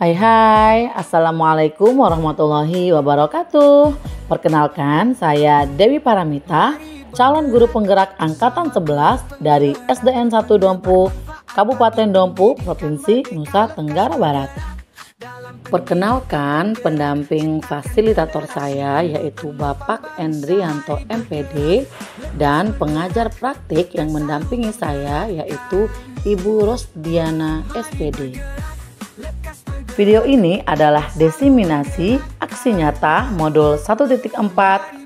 Hai hai, Assalamualaikum warahmatullahi wabarakatuh. Perkenalkan, saya Dewi Paramita, calon guru penggerak Angkatan 11 dari SDN 1 Dompu, Kabupaten Dompu, Provinsi Nusa Tenggara Barat. Perkenalkan, pendamping fasilitator saya yaitu Bapak Endrianto MPD dan pengajar praktik yang mendampingi saya yaitu Ibu Rosdiana SPD. Video ini adalah diseminasi aksi nyata modul 1.4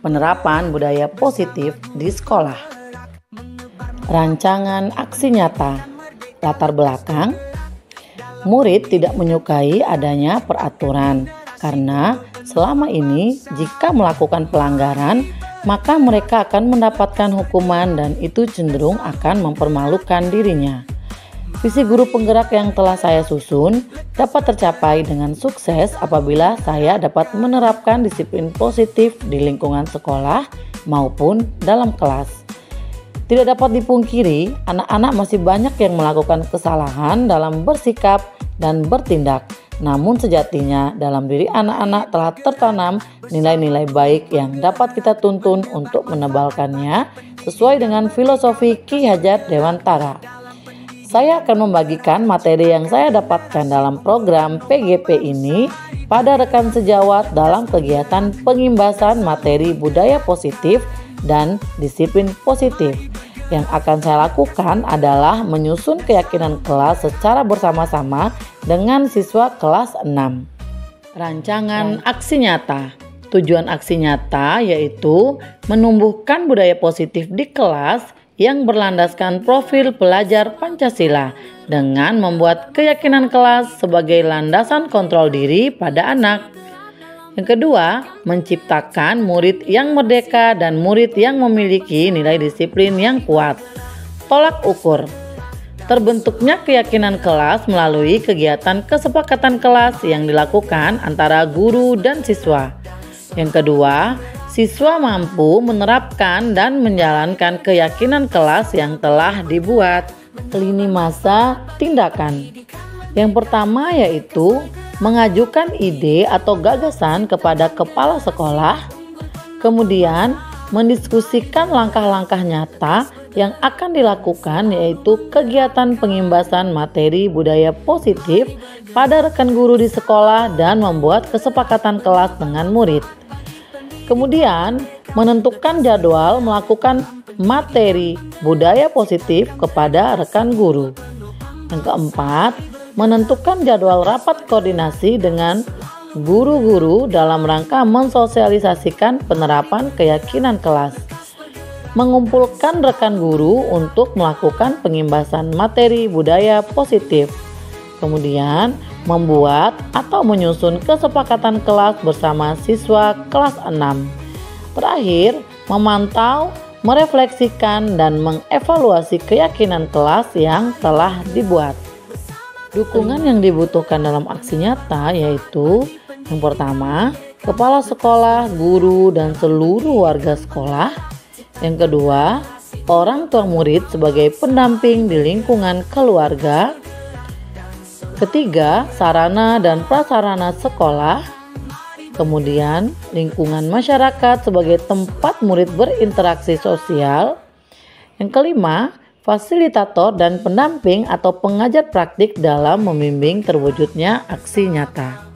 penerapan budaya positif di sekolah. Rancangan aksi nyata. Latar belakang, murid tidak menyukai adanya peraturan karena selama ini jika melakukan pelanggaran maka mereka akan mendapatkan hukuman dan itu cenderung akan mempermalukan dirinya. Visi guru penggerak yang telah saya susun dapat tercapai dengan sukses apabila saya dapat menerapkan disiplin positif di lingkungan sekolah maupun dalam kelas. Tidak dapat dipungkiri, anak-anak masih banyak yang melakukan kesalahan dalam bersikap dan bertindak. Namun sejatinya dalam diri anak-anak telah tertanam nilai-nilai baik yang dapat kita tuntun untuk menebalkannya sesuai dengan filosofi Ki Hajar Dewantara. Saya akan membagikan materi yang saya dapatkan dalam program PGP ini pada rekan sejawat dalam kegiatan pengimbasan materi budaya positif dan disiplin positif. Yang akan saya lakukan adalah menyusun keyakinan kelas secara bersama-sama dengan siswa kelas 6. Rancangan aksi nyata. Tujuan aksi nyata yaitu menumbuhkan budaya positif di kelas yang berlandaskan profil pelajar Pancasila dengan membuat keyakinan kelas sebagai landasan kontrol diri pada anak. Yang kedua, menciptakan murid yang merdeka dan murid yang memiliki nilai disiplin yang kuat. Tolak ukur. Terbentuknya keyakinan kelas melalui kegiatan kesepakatan kelas yang dilakukan antara guru dan siswa. Yang kedua, siswa mampu menerapkan dan menjalankan keyakinan kelas yang telah dibuat. Lini masa tindakan. Yang pertama yaitu mengajukan ide atau gagasan kepada kepala sekolah, kemudian mendiskusikan langkah-langkah nyata yang akan dilakukan yaitu kegiatan pengimbasan materi budaya positif pada rekan guru di sekolah dan membuat kesepakatan kelas dengan murid. Kemudian menentukan jadwal melakukan materi budaya positif kepada rekan guru. Yang keempat, menentukan jadwal rapat koordinasi dengan guru-guru dalam rangka mensosialisasikan penerapan keyakinan kelas. Mengumpulkan rekan guru untuk melakukan pengimbasan materi budaya positif. Kemudian membuat atau menyusun kesepakatan kelas bersama siswa kelas 6. Terakhir, memantau, merefleksikan dan mengevaluasi keyakinan kelas yang telah dibuat. Dukungan yang dibutuhkan dalam aksi nyata yaitu yang pertama, kepala sekolah, guru, dan seluruh warga sekolah. Yang kedua, orang tua murid sebagai pendamping di lingkungan keluarga. Ketiga, sarana dan prasarana sekolah. Kemudian, lingkungan masyarakat sebagai tempat murid berinteraksi sosial. Yang kelima, fasilitator dan pendamping atau pengajar praktik dalam membimbing terwujudnya aksi nyata.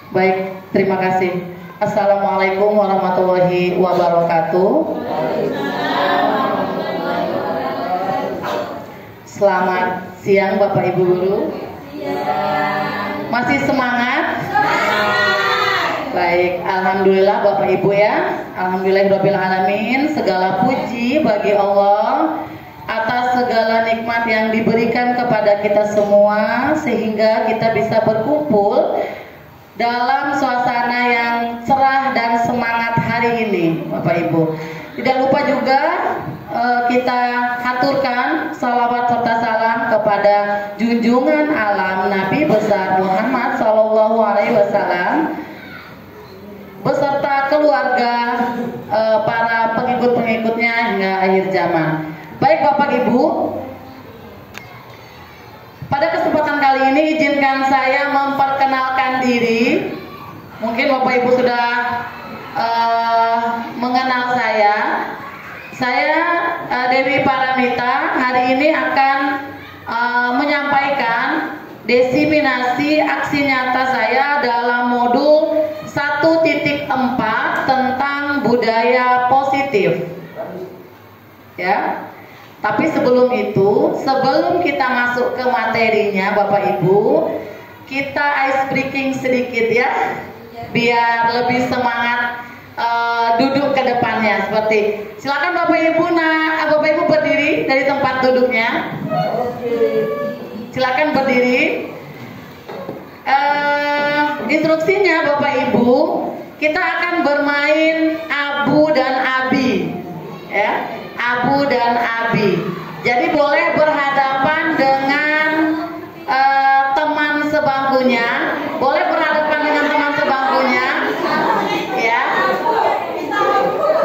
Baik, terima kasih. Assalamualaikum warahmatullahi wabarakatuh. Selamat siang Bapak Ibu Guru. Masih semangat? Baik, alhamdulillah Bapak Ibu ya. Alhamdulillahirabbil alamin. Segala puji bagi Allah atas segala nikmat yang diberikan kepada kita semua sehingga kita bisa berkumpul dalam suasana yang cerah dan semangat hari ini Bapak Ibu. Tidak lupa juga kita haturkan salawat serta salam kepada junjungan alam Nabi besar Muhammad SAW beserta keluarga, para pengikut-pengikutnya hingga akhir zaman. Baik Bapak Ibu, pada kesempatan kali ini izinkan saya memperkenalkan diri. Mungkin Bapak Ibu sudah mengenal saya. Saya Dewi Paramita hari ini akan menyampaikan diseminasi aksi nyata saya dalam modul 1.4 tentang budaya positif. Ya. Tapi sebelum itu, sebelum kita masuk ke materinya Bapak Ibu, kita ice breaking sedikit ya, biar lebih semangat duduk ke depannya. Seperti silakan Bapak Ibu, Bapak Ibu berdiri dari tempat duduknya. Silakan berdiri. Instruksinya Bapak Ibu, kita akan bermain abu dan abi, ya, abu dan abi. Jadi boleh berhadapan dengan teman sebangkunya, boleh berhadapan dengan teman sebangkunya, ya.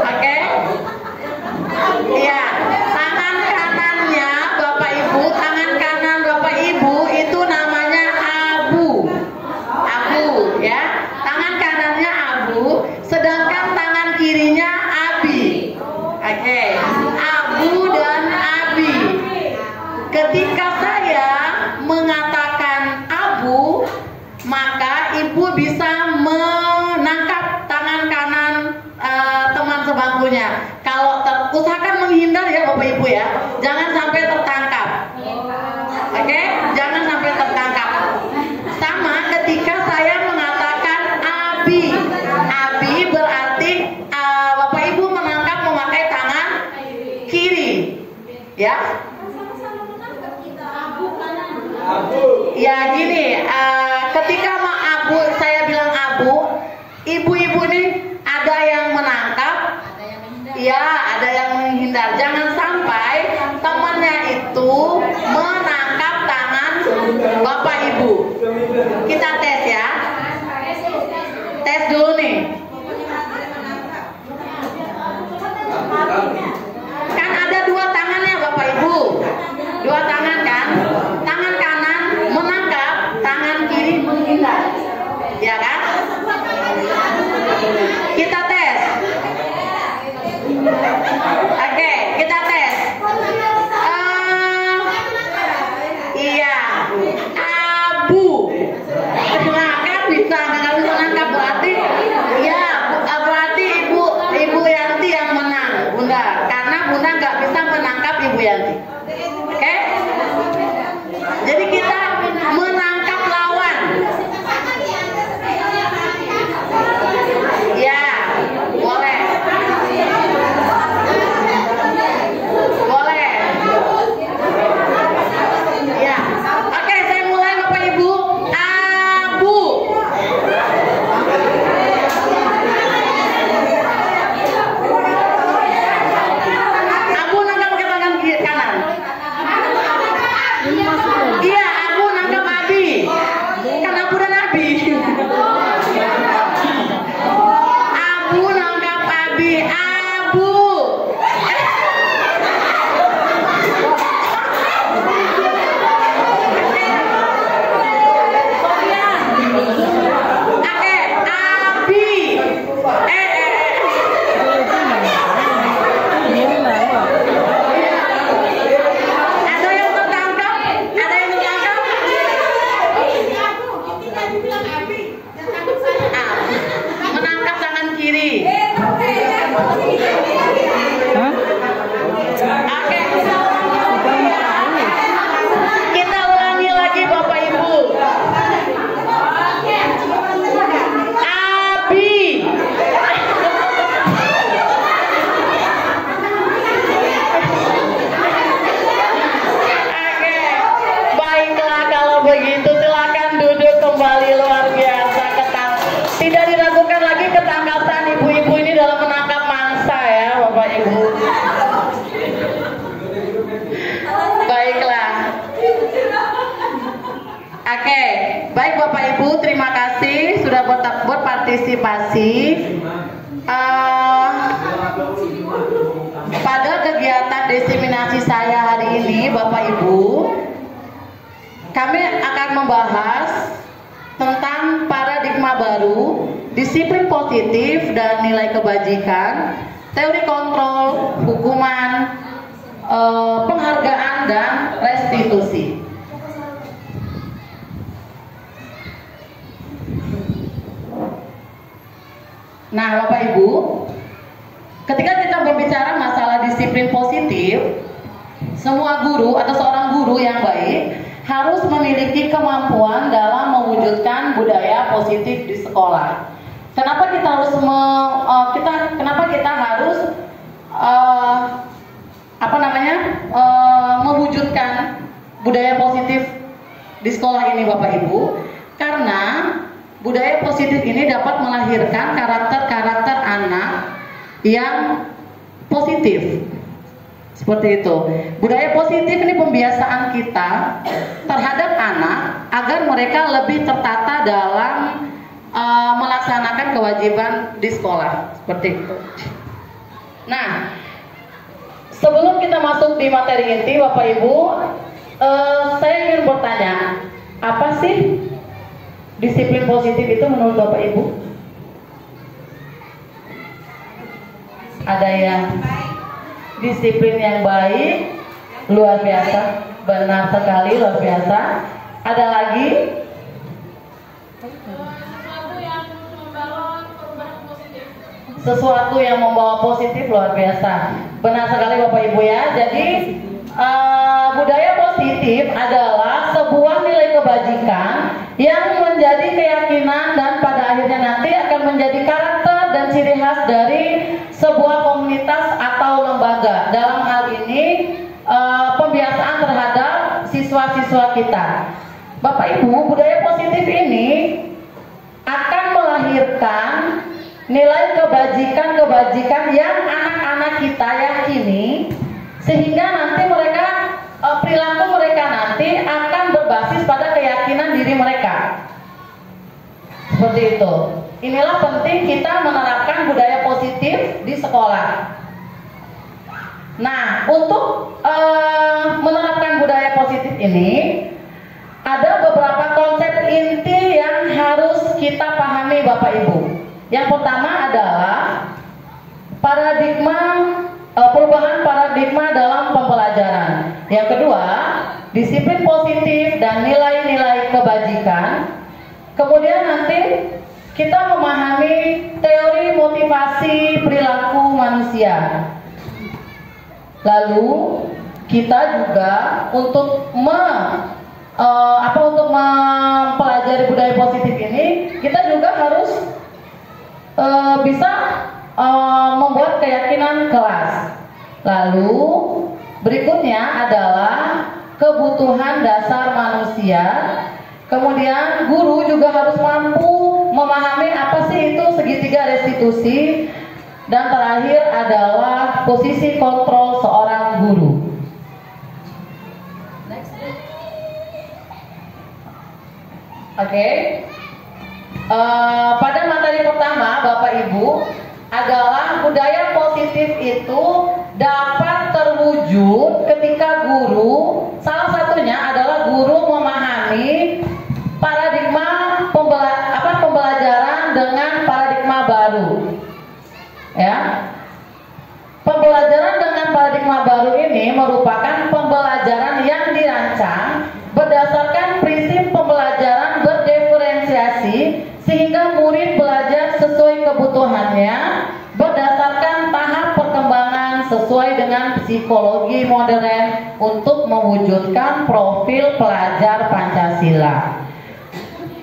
Oke, ya. Tangan kanannya Bapak Ibu, tangan kanan Bapak Ibu itu namanya abu, ya. Tangan kanannya abu, sedangkan tangan kirinya abi. Oke, abu dan abi. Ketika saya mengatakan abu, maka ibu bisa menangkap tangan kanan teman sebangkunya. Kalau usahakan menghindar ya Bapak Ibu ya, jangan sampai tertangkap. Oke, jangan sampai tertangkap. Sama ketika saya mengatakan abi, abi berarti Bapak Ibu menangkap memakai tangan kiri, ya. Ya gini, ketika abu, saya bilang abu, ibu-ibu nih ada yang menangkap, ya ada yang menghindar. Jangan sampai temannya itu menangkap tangan Bapak Ibu. Kita tes ya, tes dulu nih. Kan ada dua tangannya Bapak Ibu, dua tangan kan, tangan kanan menangkap, tangan kiri menghindar, ya kan? Kita tes. Oke, kita tes. Iya, abu. Nah, kan bisa nggak bisa nangkap berarti, ya berarti ibu Yanti yang menang, Bunda. Karena Bunda nggak bisa menangkap Ibu Yanti. Oke? Jadi kita menangkap lawan. Ya, boleh. Boleh. Ya. Oke, saya mulai Bapak Ibu. Abu. Abu nangkap pakai tangan kanan. Iya, abu nangkap abi. Kan abu dan abi. Abu nangkap abi. Abu. Oke, abi. Ada yang tertangkap? Ada yang tertangkap? Menangkap tangan kiri. Oke. Kita ulangi lagi Bapak Ibu. Abi. Oke. Baiklah kalau begitu silakan duduk kembali, luar biasa. Tidak diragukan lagi ketangkasan ibu-ibu ini dalam menangkap mangsa ya Bapak Ibu. Baiklah. Oke, baik Bapak Ibu, terima kasih sudah berpartisipasi. eh, pada kegiatan diseminasi saya hari ini, Bapak Ibu, kami akan membahas tentang paradigma baru, disiplin positif dan nilai kebajikan, teori kontrol, hukuman, penghargaan dan restitusi. Nah, Bapak Ibu, ketika kita berbicara masalah disiplin positif, semua guru atau seorang guru yang baik harus memiliki kemampuan dalam mewujudkan budaya positif di sekolah. Kenapa kita harus mewujudkan budaya positif di sekolah ini, Bapak Ibu? Karena budaya positif ini dapat melahirkan karakter-karakter anak yang positif. Seperti itu. Budaya positif ini pembiasaan kita terhadap anak agar mereka lebih tertata dalam melaksanakan kewajiban di sekolah. Seperti itu. Nah, sebelum kita masuk di materi inti, Bapak Ibu, saya ingin bertanya, apa sih disiplin positif itu menurut Bapak Ibu? Ada yang disiplin yang baik, luar biasa, benar sekali, luar biasa. Ada lagi? Sesuatu yang membawa positif, luar biasa. Benar sekali Bapak Ibu ya. Jadi budaya positif adalah sebuah nilai kebajikan yang menjadi keyakinan dan pada akhirnya nanti akan menjadi karakter dan ciri khas dari sebuah komunitas atau lembaga. Dalam hal ini pembiasaan terhadap siswa-siswa kita. Bapak Ibu, budaya positif ini akan melahirkan nilai kebajikan-kebajikan yang anak-anak kita yakini, sehingga nanti mereka perilaku mereka nanti akan berbasis pada keyakinan diri mereka. Seperti itu. Inilah penting kita menerapkan budaya positif di sekolah. Nah, untuk menerapkan budaya positif ini ada beberapa konsep inti yang harus kita pahami, Bapak Ibu. Yang pertama adalah perubahan paradigma dalam pembelajaran. Yang kedua, disiplin positif dan nilai-nilai kebajikan. Kemudian nanti kita memahami teori motivasi perilaku manusia. Lalu kita juga untuk mempelajari budaya positif ini, kita juga harus bisa membuat keyakinan kelas. Lalu berikutnya adalah kebutuhan dasar manusia. Kemudian guru juga harus mampu memahami apa sih itu segitiga restitusi. Dan terakhir adalah posisi kontrol seorang guru. Oke. Pada materi pertama, Bapak Ibu, adalah budaya positif itu dapat terwujud ketika guru, salah satunya adalah guru memahami paradigma pembelajaran dengan paradigma baru. Ya. Pembelajaran dengan paradigma baru ini merupakan pembelajaran yang dirancang berdasarkan prinsip pembelajaran berdiferensiasi, sehingga murid belajar sesuai kebutuhannya berdasarkan tahap perkembangan sesuai dengan psikologi modern untuk mewujudkan profil pelajar Pancasila.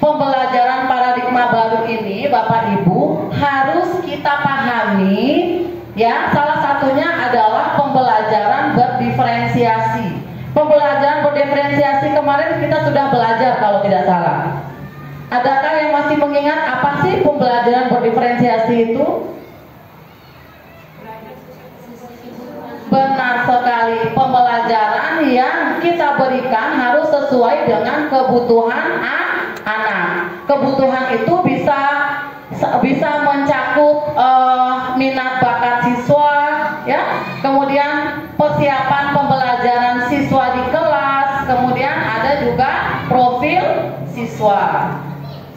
Pembelajaran paradigma baru ini, Bapak Ibu, harus kita pahami ya. Salah satunya adalah pembelajaran berdiferensiasi. Pembelajaran berdiferensiasi kemarin kita sudah belajar kalau tidak salah. Adakah yang masih mengingat apa sih pembelajaran berdiferensiasi itu? Benar sekali, pembelajaran yang kita berikan harus sesuai dengan kebutuhan anak. Kebutuhan itu bisa mencakup minat bakat siswa, ya. Kemudian persiapan pembelajaran siswa di kelas, kemudian ada juga profil siswa.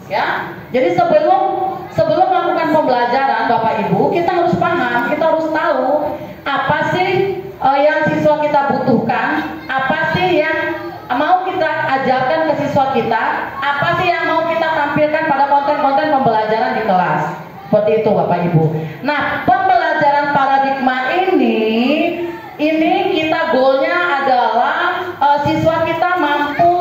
Ya. Jadi sebelum melakukan pembelajaran Bapak Ibu, kita harus paham, kita harus tahu apa sih yang siswa kita butuhkan, apa sih yang mau kita ajarkan ke siswa kita, apa sih yang mau kita tampilkan pada konten-konten pembelajaran di kelas. Seperti itu Bapak Ibu. Nah, pembelajaran paradigma ini kita goalnya adalah siswa kita mampu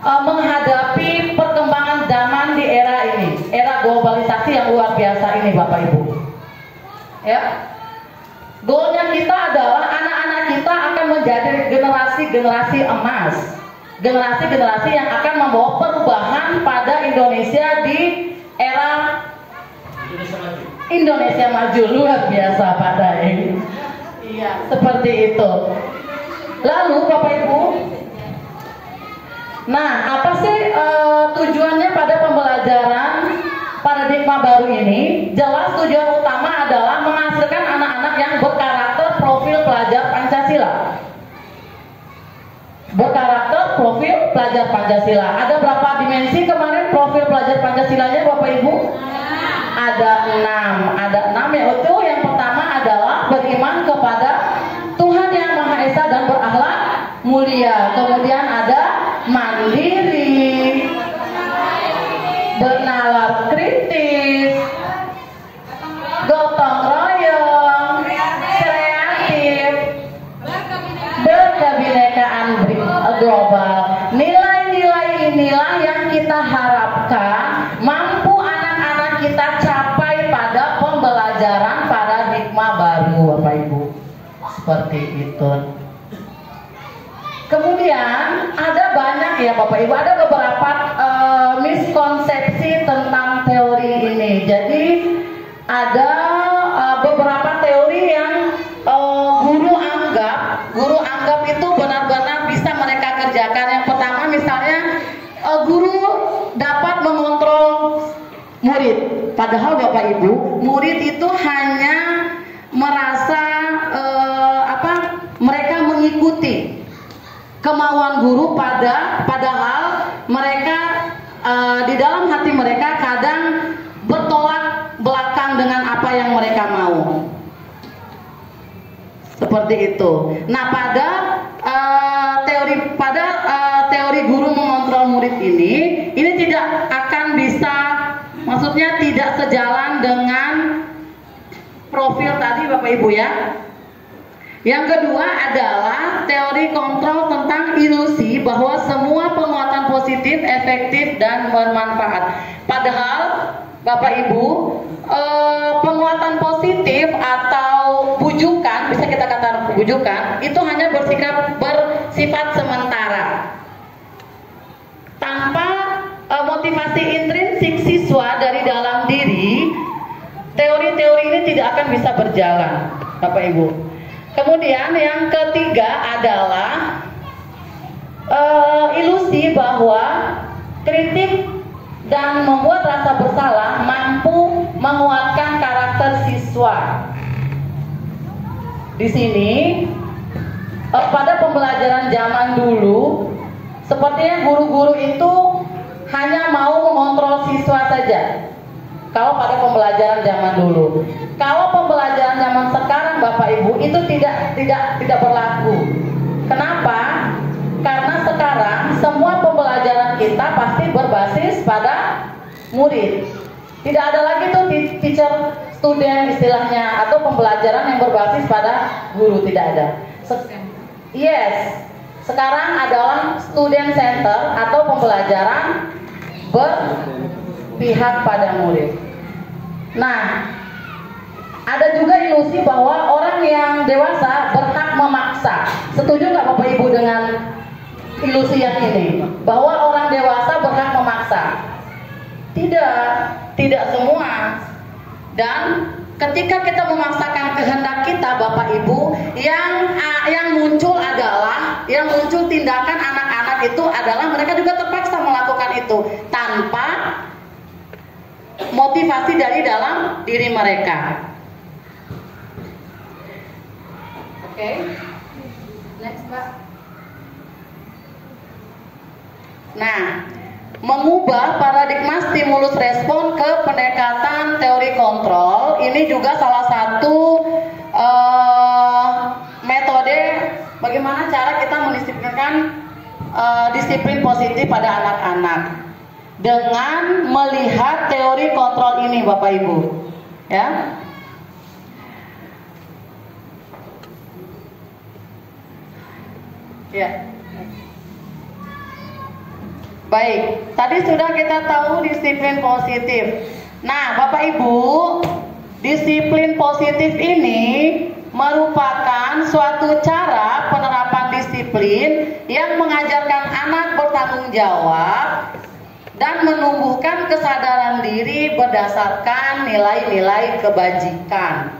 menghadapi perkembangan zaman di era ini, era globalisasi yang luar biasa ini Bapak Ibu. Ya. Goalnya kita adalah anak-anak kita akan menjadi generasi-generasi emas, generasi-generasi yang akan membawa perubahan pada Indonesia di era Indonesia maju. Luar biasa Pak Daeng. Iya, seperti itu. Lalu Bapak Ibu, nah apa sih tujuannya pada pembelajaran paradigma baru ini? Jelas tujuan utama adalah menghasilkan anak-anak yang berkarakter profil pelajar Pancasila. Berkarakter profil pelajar Pancasila. Ada berapa dimensi kemarin profil pelajar Pancasilanya Bapak Ibu? Ada 6 yaitu yang pertama adalah beriman kepada Tuhan Yang Maha Esa dan berakhlak mulia. Kemudian ada mandiri, bernalar kritis, gotong royong, kreatif, berkebinekaan global. Nilai-nilai inilah yang kita harapkan mampu anak-anak kita capai pada pembelajaran paradigma baru Bapak Ibu. Seperti itu. Kemudian ada banyak ya Bapak Ibu, ada beberapa miskonsepsi tentang teori ini. Jadi ada beberapa teori yang guru anggap itu benar-benar bisa mereka kerjakan. Yang pertama misalnya guru dapat mengontrol murid. Padahal Bapak Ibu, murid itu hanya merasa mereka mengikuti kemauan guru padahal mereka di dalam hati mereka kadang bertolak belakang dengan apa yang mereka mau. Seperti itu. Nah, pada teori guru mengontrol murid ini tidak akan bisa, maksudnya tidak sejalan dengan profil tadi Bapak Ibu ya. Yang kedua adalah teori kontrol tentang ilusi bahwa semua penguatan positif, efektif, dan bermanfaat. Padahal Bapak Ibu, penguatan positif atau bujukan, bisa kita katakan bujukan, itu hanya bersifat sementara. Tanpa motivasi intrinsik siswa dari dalam diri, teori-teori ini tidak akan bisa berjalan, Bapak Ibu. Kemudian yang ketiga adalah ilusi bahwa kritik dan membuat rasa bersalah mampu menguatkan karakter siswa. Di sini pada pembelajaran zaman dulu, sepertinya guru-guru itu hanya mau mengontrol siswa saja. Kalau pada pembelajaran zaman dulu, kalau pembelajaran zaman sekarang Bapak Ibu itu tidak berlaku. Kenapa? Karena sekarang semua pembelajaran kita pasti berbasis pada murid. Tidak ada lagi tuh teacher student istilahnya atau pembelajaran yang berbasis pada guru, tidak ada. Yes, sekarang adalah student center atau pembelajaran berpihak pada murid. Nah, ada juga ilusi bahwa orang yang dewasa berhak memaksa. Setuju nggak Bapak Ibu dengan ilusi yang ini? Bahwa orang dewasa berhak memaksa? Tidak semua. Dan ketika kita memaksakan kehendak kita Bapak Ibu, yang muncul tindakan anak-anak itu adalah mereka juga terpaksa melakukan itu tanpa motivasi dari dalam diri mereka. Oke. Next, Pak. Nah, mengubah paradigma stimulus respon ke pendekatan teori kontrol ini juga salah satu metode bagaimana cara kita mendisiplinkan disiplin positif pada anak-anak dengan melihat teori kontrol ini, Bapak Ibu, ya. Ya. Baik, tadi sudah kita tahu disiplin positif. Nah, Bapak Ibu, disiplin positif ini merupakan suatu cara penerapan disiplin yang mengajarkan anak bertanggung jawab dan menumbuhkan kesadaran diri berdasarkan nilai-nilai kebajikan.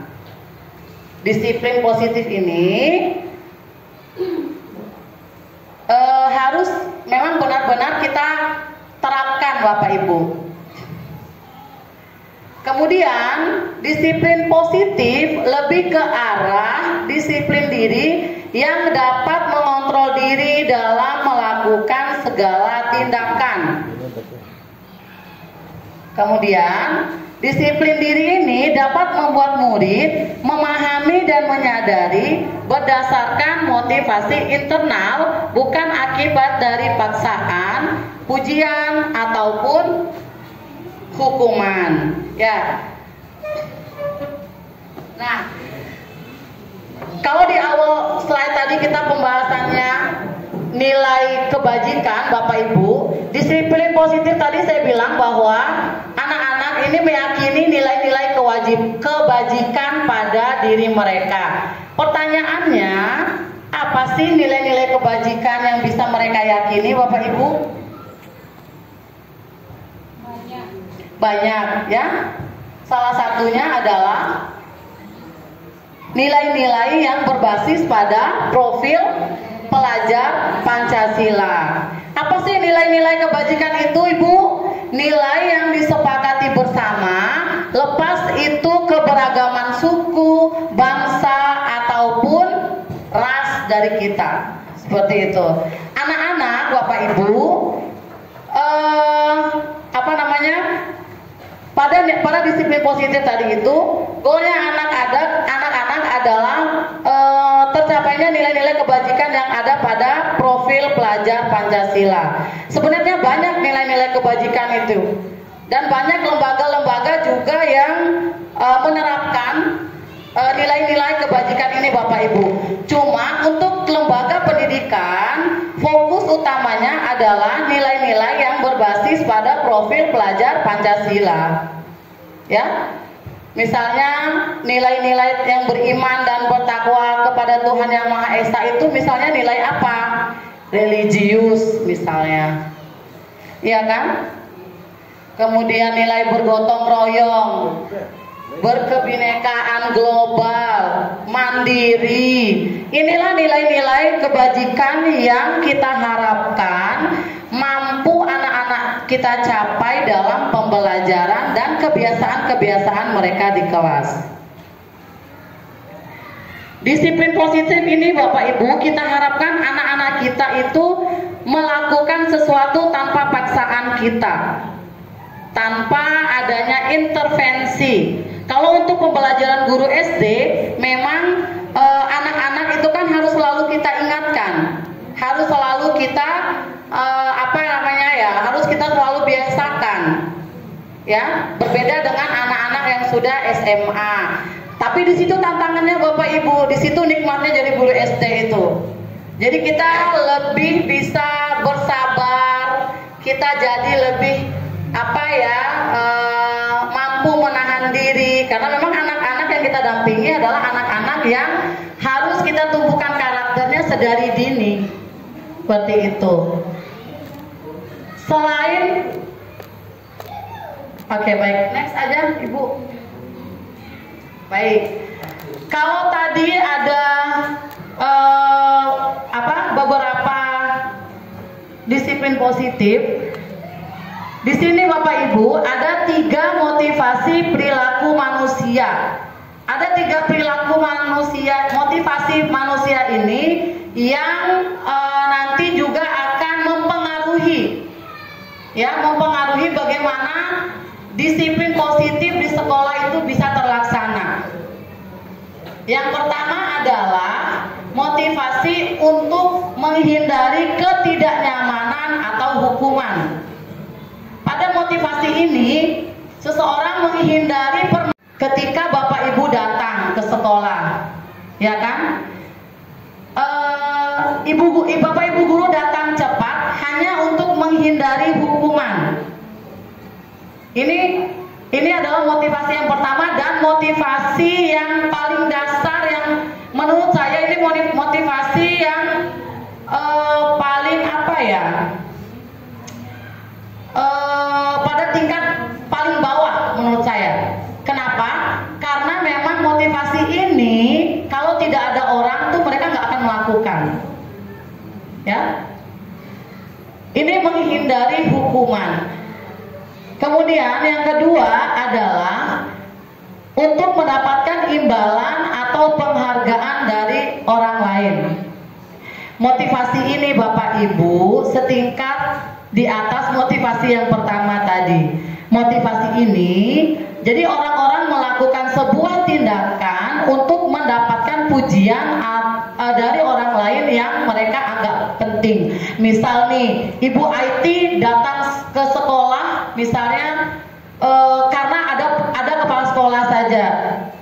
Disiplin positif ini harus memang benar-benar kita terapkan, Bapak Ibu. Kemudian disiplin positif lebih ke arah disiplin diri yang dapat mengontrol diri dalam melakukan segala tindakan. Kemudian disiplin diri ini dapat membuat murid memahami dan menyadari berdasarkan motivasi internal, bukan akibat dari paksaan, pujian ataupun hukuman. Ya. Nah, kalau di awal slide tadi kita pembahasannya nilai kebajikan, Bapak Ibu, disiplin positif tadi saya bilang bahwa anak-anak ini meyakini nilai-nilai kebajikan pada diri mereka. Pertanyaannya, apa sih nilai-nilai kebajikan yang bisa mereka yakini, Bapak Ibu? Banyak, ya. Salah satunya adalah nilai-nilai yang berbasis pada profil pelajar Pancasila. Apa sih nilai-nilai kebajikan itu, Ibu? Nilai yang disepakati bersama, lepas itu keberagaman suku, bangsa ataupun ras dari kita. Seperti itu. Anak-anak, Bapak Ibu, pada disiplin positif tadi itu, goalnya anak-anak adalah tercapainya nilai-nilai kebajikan yang ada pada profil pelajar Pancasila. Sebenarnya banyak nilai-nilai kebajikan itu, dan banyak lembaga-lembaga juga yang menerapkan nilai-nilai kebajikan ini, Bapak Ibu. Cuma untuk lembaga pendidikan, fokus utamanya adalah nilai-nilai yang berbasis pada profil pelajar Pancasila. Ya, misalnya nilai-nilai yang beriman dan bertakwa kepada Tuhan Yang Maha Esa itu misalnya nilai apa? Religius misalnya, iya kan? Kemudian nilai bergotong royong, berkebinekaan global, mandiri. Inilah nilai-nilai kebajikan yang kita harapkan mampu anak-anak kita capai dalam pembelajaran dan kebiasaan-kebiasaan mereka di kelas. Disiplin positif ini, Bapak Ibu, kita harapkan anak-anak kita itu melakukan sesuatu tanpa paksaan kita, tanpa adanya intervensi. Kalau untuk pembelajaran guru SD, memang anak-anak itu kan harus selalu kita ingatkan, harus selalu kita harus kita selalu biasakan, ya. Berbeda dengan anak-anak yang sudah SMA. Tapi di situ tantangannya, Bapak Ibu, di situ nikmatnya jadi guru SD itu. Jadi kita lebih bisa bersabar, kita jadi lebih mampu menahan diri, karena memang anak-anak yang kita dampingi adalah anak-anak yang harus kita tumbuhkan karakternya sedari dini. Seperti itu. Selain baik, next aja, Ibu. Baik. Kalau tadi ada beberapa disiplin positif, di sini Bapak Ibu ada 3 motivasi perilaku manusia. Ada 3 perilaku manusia, motivasi manusia yang nanti juga akan mempengaruhi bagaimana disiplin positif di sekolah itu bisa terlaksana. Yang pertama adalah motivasi untuk menghindari ketidaknyamanan atau hukuman. Pada motivasi ini, seseorang menghindari ketika Bapak Ibu datang ke sekolah, ya kan? Bapak Ibu guru datang cepat hanya untuk menghindari hukuman. Ini adalah motivasi yang pertama dan motivasi yang paling dasar yang menurut saya ini motivasi yang paling pada tingkat paling bawah menurut saya. Kenapa? Karena memang motivasi ini kalau tidak ada orang tuh mereka nggak akan melakukan. Ya, ini menghindari hukuman. Kemudian yang kedua adalah untuk mendapatkan imbalan atau penghargaan dari orang lain. Motivasi ini Bapak Ibu setingkat di atas motivasi yang pertama tadi. Motivasi ini jadi orang-orang melakukan sebuah tindakan untuk mendapatkan pujian dari orang lain yang mereka anggap penting. Misal nih, Ibu IT datang ke sekolah, misalnya karena ada kepala sekolah saja,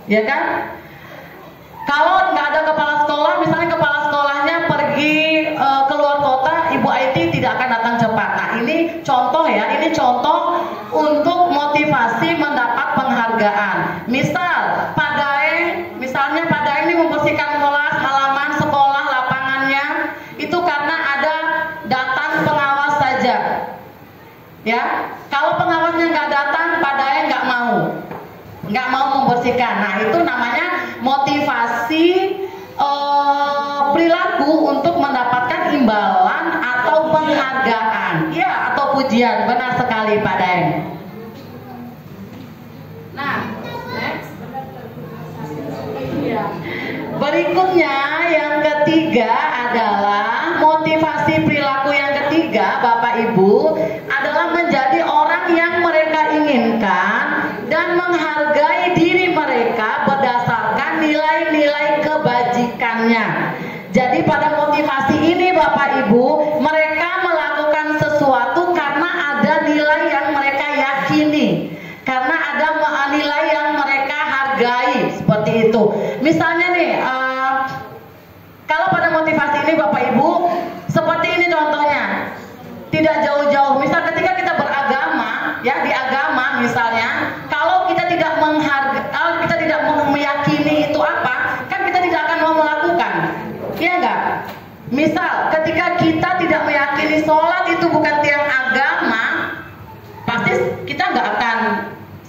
ya kan? Kalau nggak ada kepala sekolah, misalnya kepala sekolahnya pergi keluar kota, Ibu IT tidak akan datang cepat. Nah, ini contoh ya, ini contoh untuk motivasi mendapat penghargaan. Misal, misalnya Pak Daeng ini membersihkan kelas, halaman sekolah, lapangannya, itu karena ada datang pengawas saja. Ya, kalau pengawasnya nggak datang, Pak Daeng nggak mau membersihkan. Nah, itu namanya motivasi perilaku untuk mendapatkan imbalan atau penghargaan, ya, atau pujian. Benar sekali Pak Daeng. Nah, next. Berikutnya yang ketiga adalah motivasi perilaku yang ketiga Bapak Ibu adalah menjadi orang yang mereka inginkan dan menghargai diri mereka berdasarkan nilai-nilai kebajikannya. Jadi pada motivasi ini Bapak Ibu, mereka melakukan sesuatu karena ada nilai yang mereka yakini, karena ada nilai yang mereka hargai, seperti itu. Misalnya nih, kalau pada motivasi ini Bapak Ibu, seperti ini contohnya, tidak jauh-jauh. Misal ketika kita beragama, ya di agama misalnya, kalau kita tidak meyakini itu apa, kan kita tidak akan mau melakukan, iya enggak? Misal ketika kita tidak meyakini sholat itu bukan tiang agama, pasti kita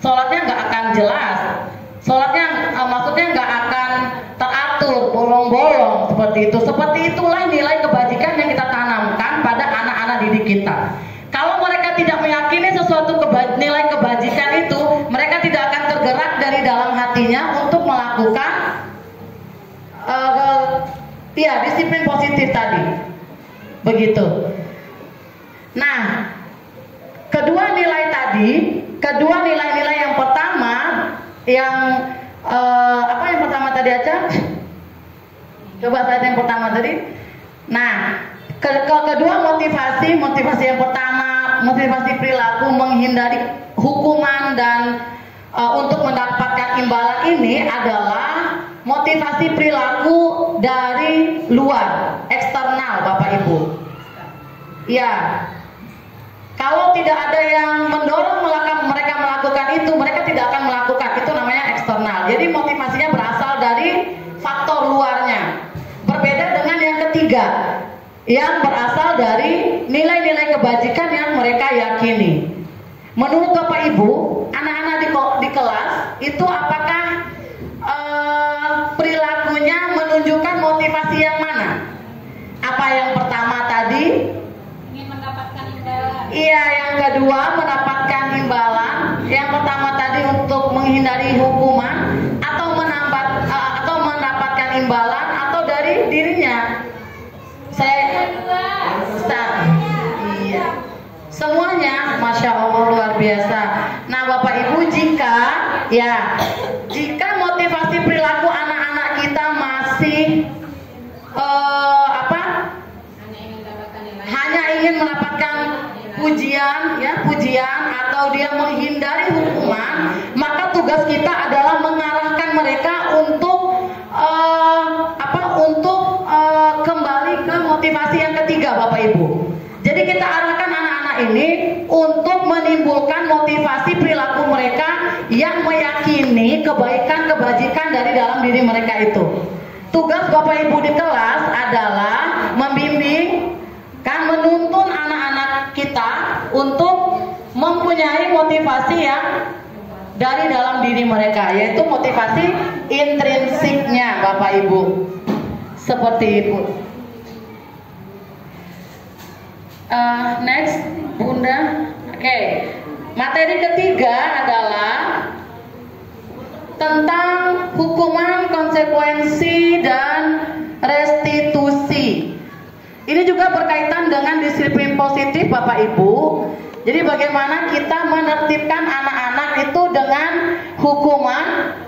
sholatnya nggak akan jelas, sholatnya maksudnya nggak akan teratur, bolong-bolong seperti itu. Seperti itulah nilai kebajikan yang kita tanamkan pada anak-anak didik kita. Kalau mereka tidak meyakini sesuatu nilai kebajikan itu, mereka tidak akan tergerak dari dalam hatinya untuk melakukan disiplin positif tadi. Begitu. Nah, kedua nilai-nilai yang pertama, yang yang pertama tadi aja? Coba tadi yang pertama tadi. Nah, kedua motivasi yang pertama, motivasi perilaku menghindari hukuman dan untuk mendapatkan imbalan ini adalah motivasi perilaku dari luar, eksternal Bapak Ibu. Ya, kalau tidak ada yang mendorong mereka melakukan itu, mereka tidak akan melakukan. Itu namanya eksternal. Jadi motivasinya berasal dari faktor luarnya. Berbeda dengan yang ketiga, yang berasal dari nilai-nilai kebajikan yang mereka yakini. Menurut Bapak Ibu, anak-anak di kelas itu apakah perilakunya menunjukkan motivasi yang mana? Apa yang pertama tadi? Ingin mendapatkan imbalan. Iya, yang kedua mendapatkan imbalan. Yang pertama tadi untuk menghindari hukuman atau mendapatkan imbalan atau dari dirinya. Saya iya. Semuanya, masya Allah luar biasa. Nah, Bapak Ibu, jika motivasi perilaku anak-anak kita masih hanya ingin mendapatkan pujian atau dia menghindari hukuman, maka tugas kita adalah mengarahkan mereka untuk kembali ke motivasi yang ketiga, Bapak Ibu. Jadi kita arahkan anak-anak ini untuk menimbulkan motivasi perilaku mereka yang meyakini kebaikan-kebajikan dari dalam diri mereka itu. Tugas Bapak Ibu di kelas adalah membimbing, menuntun anak-anak kita untuk mempunyai motivasi yang dari dalam diri mereka, yaitu motivasi intrinsiknya, Bapak Ibu. Seperti itu. Next, Bunda. Oke. Materi ketiga adalah tentang hukuman, konsekuensi, dan restitusi. Ini juga berkaitan dengan disiplin positif, Bapak Ibu. Jadi bagaimana kita menertibkan anak-anak itu dengan hukuman,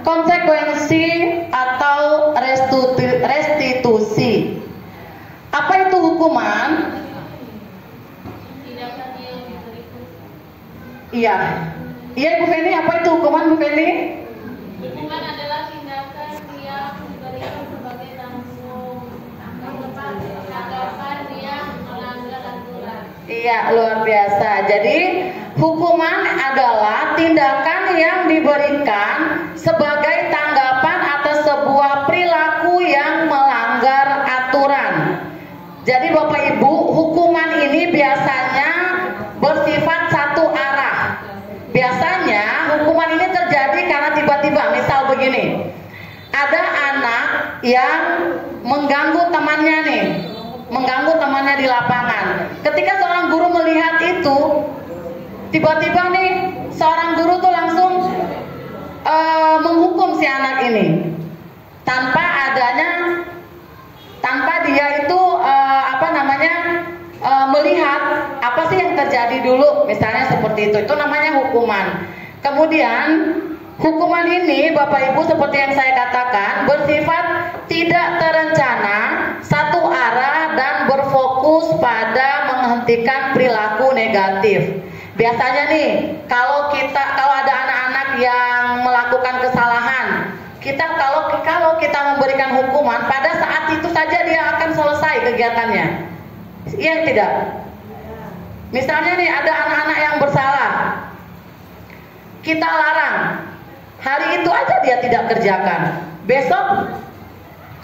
konsekuensi, atau restitusi. Apa itu hukuman? Iya, Ibu Feni, apa itu hukuman, Bu Feni? Hukuman adalah tindakan yang diberikan sebagai tanggapan yang melanggar aturan. Iya, luar biasa. Jadi hukuman adalah tindakan yang diberikan sebagai tanggapan atas sebuah perilaku yang melanggar aturan. Jadi Bapak Ibu, hukuman ini biasanya bersifat satu arah. Biasanya hukuman ini terjadi karena tiba-tiba, misal begini, ada anak yang mengganggu temannya di lapangan. Ketika seorang guru melihat itu, tiba-tiba nih seorang guru tuh langsung menghukum si anak ini tanpa dia itu melihat apa sih yang terjadi dulu, misalnya seperti itu namanya hukuman. Kemudian hukuman ini, Bapak Ibu, seperti yang saya katakan, bersifat tidak terencana, satu arah, dan berfokus pada menghentikan perilaku negatif. Biasanya nih, kalau ada anak-anak yang melakukan kesalahan, kalau kita memberikan hukuman, pada saat itu saja dia akan selesai kegiatannya. Iya tidak? Misalnya nih, ada anak-anak yang bersalah, kita larang, hari itu aja dia tidak kerjakan, besok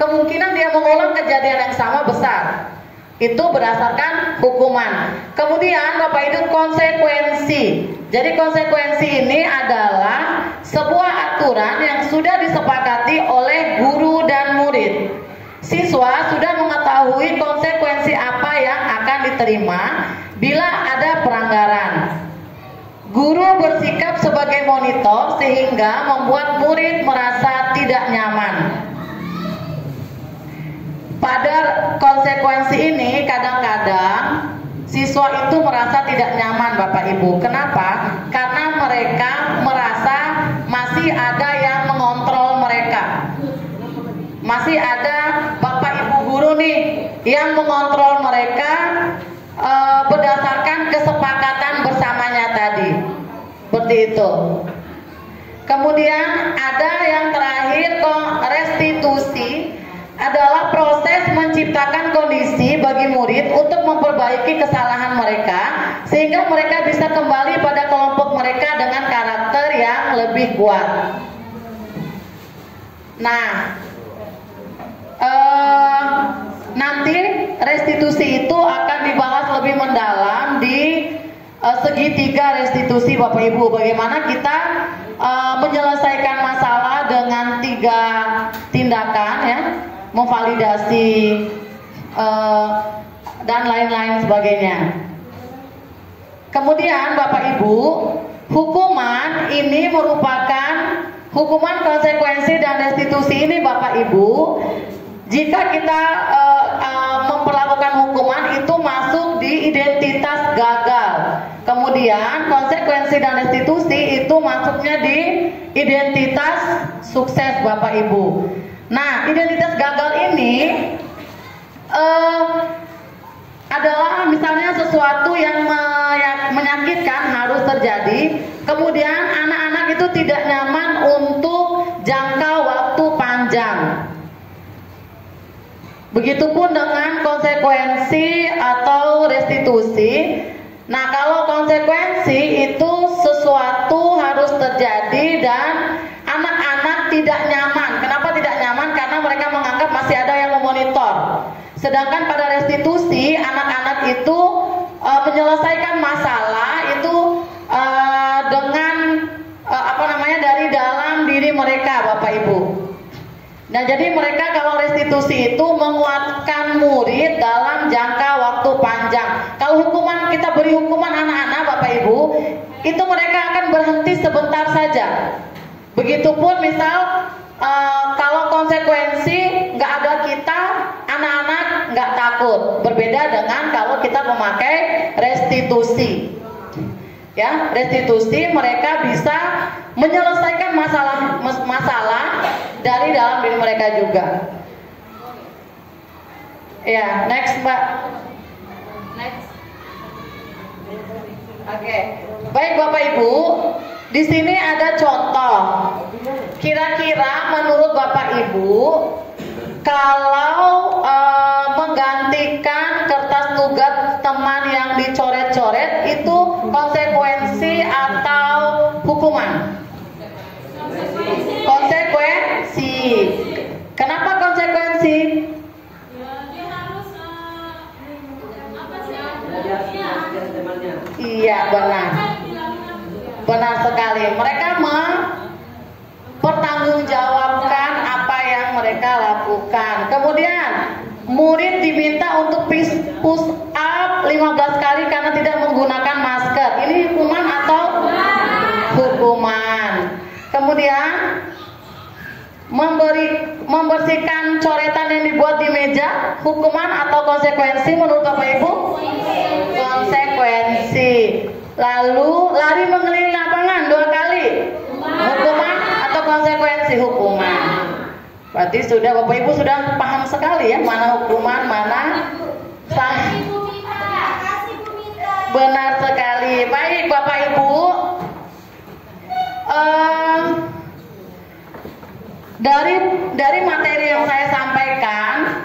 kemungkinan dia mengulang kejadian yang sama besar. Itu berdasarkan hukuman. Kemudian Bapak Ibu, konsekuensi. Jadi konsekuensi ini adalah sebuah aturan yang sudah disepakati oleh guru dan murid. Siswa sudah mengetahui konsekuensi apa yang akan diterima bila ada pelanggaran. Guru bersikap sebagai monitor sehingga membuat murid merasa tidak nyaman. Pada konsekuensi ini kadang-kadang siswa itu merasa tidak nyaman, Bapak Ibu. Kenapa? Karena mereka merasa masih ada yang mengontrol mereka. Masih ada Bapak Ibu guru nih yang mengontrol mereka berdasarkan kesepakatan bersamanya tadi. Seperti itu. Kemudian ada yang terakhir, restitusi adalah proses menciptakan kondisi bagi murid untuk memperbaiki kesalahan mereka sehingga mereka bisa kembali pada kelompok mereka dengan karakter yang lebih kuat. Nah, nanti restitusi itu akan dibahas lebih mendalam di segitiga restitusi, Bapak Ibu. Bagaimana kita menyelesaikan masalah dengan 3 tindakan, ya, memvalidasi dan lain-lain sebagainya. Kemudian Bapak Ibu, hukuman ini merupakan hukuman, konsekuensi, dan restitusi ini, Bapak Ibu, jika kita memperlakukan Kemudian konsekuensi dan restitusi itu masuknya di identitas sukses Bapak Ibu. Nah, identitas gagal ini adalah misalnya sesuatu yang menyakitkan harus terjadi, kemudian anak-anak itu tidak nyaman untuk jangka waktu panjang. Begitupun dengan konsekuensi atau restitusi. Nah, kalau konsekuensi itu sesuatu harus terjadi dan anak-anak tidak nyaman. Kenapa tidak nyaman? Karena mereka menganggap masih ada yang memonitor. Sedangkan pada restitusi, anak-anak itu menyelesaikan masalah itu dengan dari dalam diri mereka, Bapak Ibu. Nah, jadi mereka kalau restitusi itu menguatkan murid dalam jangka waktu panjang. Kalau hukuman, kita beri hukuman anak-anak Bapak Ibu, itu mereka akan berhenti sebentar saja. Begitupun misal kalau konsekuensi nggak ada kita, anak-anak nggak takut. Berbeda dengan kalau kita memakai restitusi. Ya, restitusi mereka bisa menyelesaikan masalah dari dalam diri mereka juga. Ya, next Mbak. Next. Oke. Baik Bapak Ibu, di sini ada contoh. Kira-kira menurut Bapak Ibu, kalau menggantikan kertas tugas teman yang dicoret-coret itu konsekuensi atau hukuman? Konsekuensi. Kenapa konsekuensi? Dia harus Iya, benar. Benar sekali. Mereka mempertanggungjawabkan apa yang mereka lakukan. Kemudian murid diminta untuk push up 15 kali karena tidak menggunakan masker. Ini hukuman atau hukuman? Kemudian membersihkan coretan yang dibuat di meja, hukuman atau konsekuensi menurut Bapak Ibu? Konsekuensi. Lalu lari mengelilingi lapangan 2 kali, hukuman atau konsekuensi? Hukuman. Berarti sudah Bapak Ibu sudah paham sekali ya mana hukuman, mana sah. Benar sekali. Baik Bapak Ibu, dari materi yang saya sampaikan,